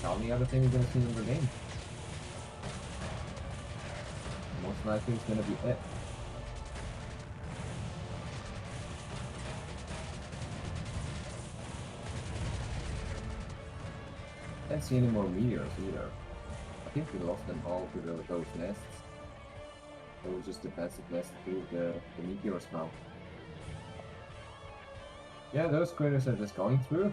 Tell me everything you're gonna see in the game. Most likely it's gonna be it. Can't see any more meteors either. I think we lost them all to those nests. It was just defensive nest to the meteors now. Yeah, those critters are just going through.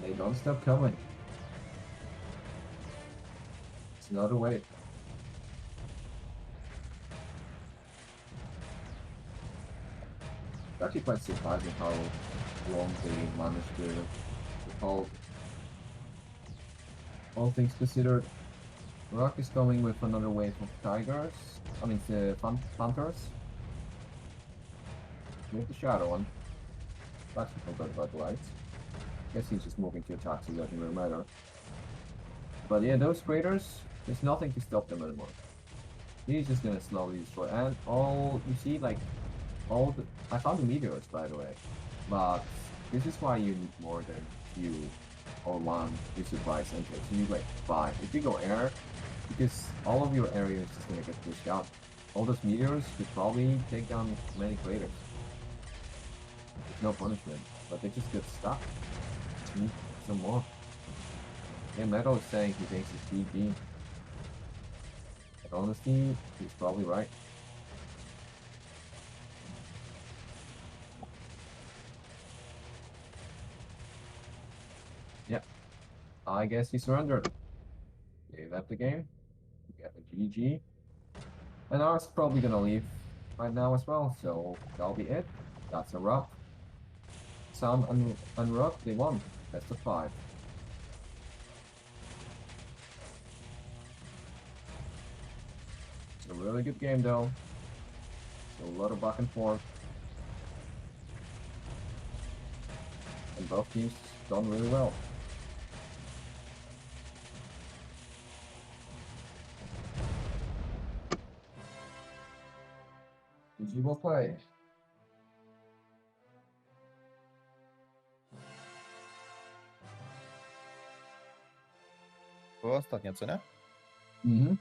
They don't stop coming. It's another wave. It's actually quite surprising how long they managed to hold. All things considered, Rock is coming with another wave of tigers. I mean, panthers. With the shadow one. Actually forgot about the lights. Guess he's just moving to attack, so it doesn't really matter. But yeah, those craters, there's nothing to stop them anymore. He's just gonna slowly destroy. And all you see, like, all the. I found the meteors, by the way. But this is why you need more than 2 or 1 to surprise entry. So you need like 5. If you go air, because all of your area is just gonna get pushed out. All those meteors could probably take down many craters. There's no punishment, but they just get stuck. Need some more. Yeah, Metal is saying he thinks it's GG. But honestly, he's probably right. Yeah, I guess he surrendered. He left the game. We got a GG. And ours probably gonna leave right now as well, so that'll be it. That's a wrap. Soom and Rukako, they won. Best of 5. It's a really good game though. So a lot of back and forth. Both teams done really well. GG will play. Była ostatnia, co nie? Mhm.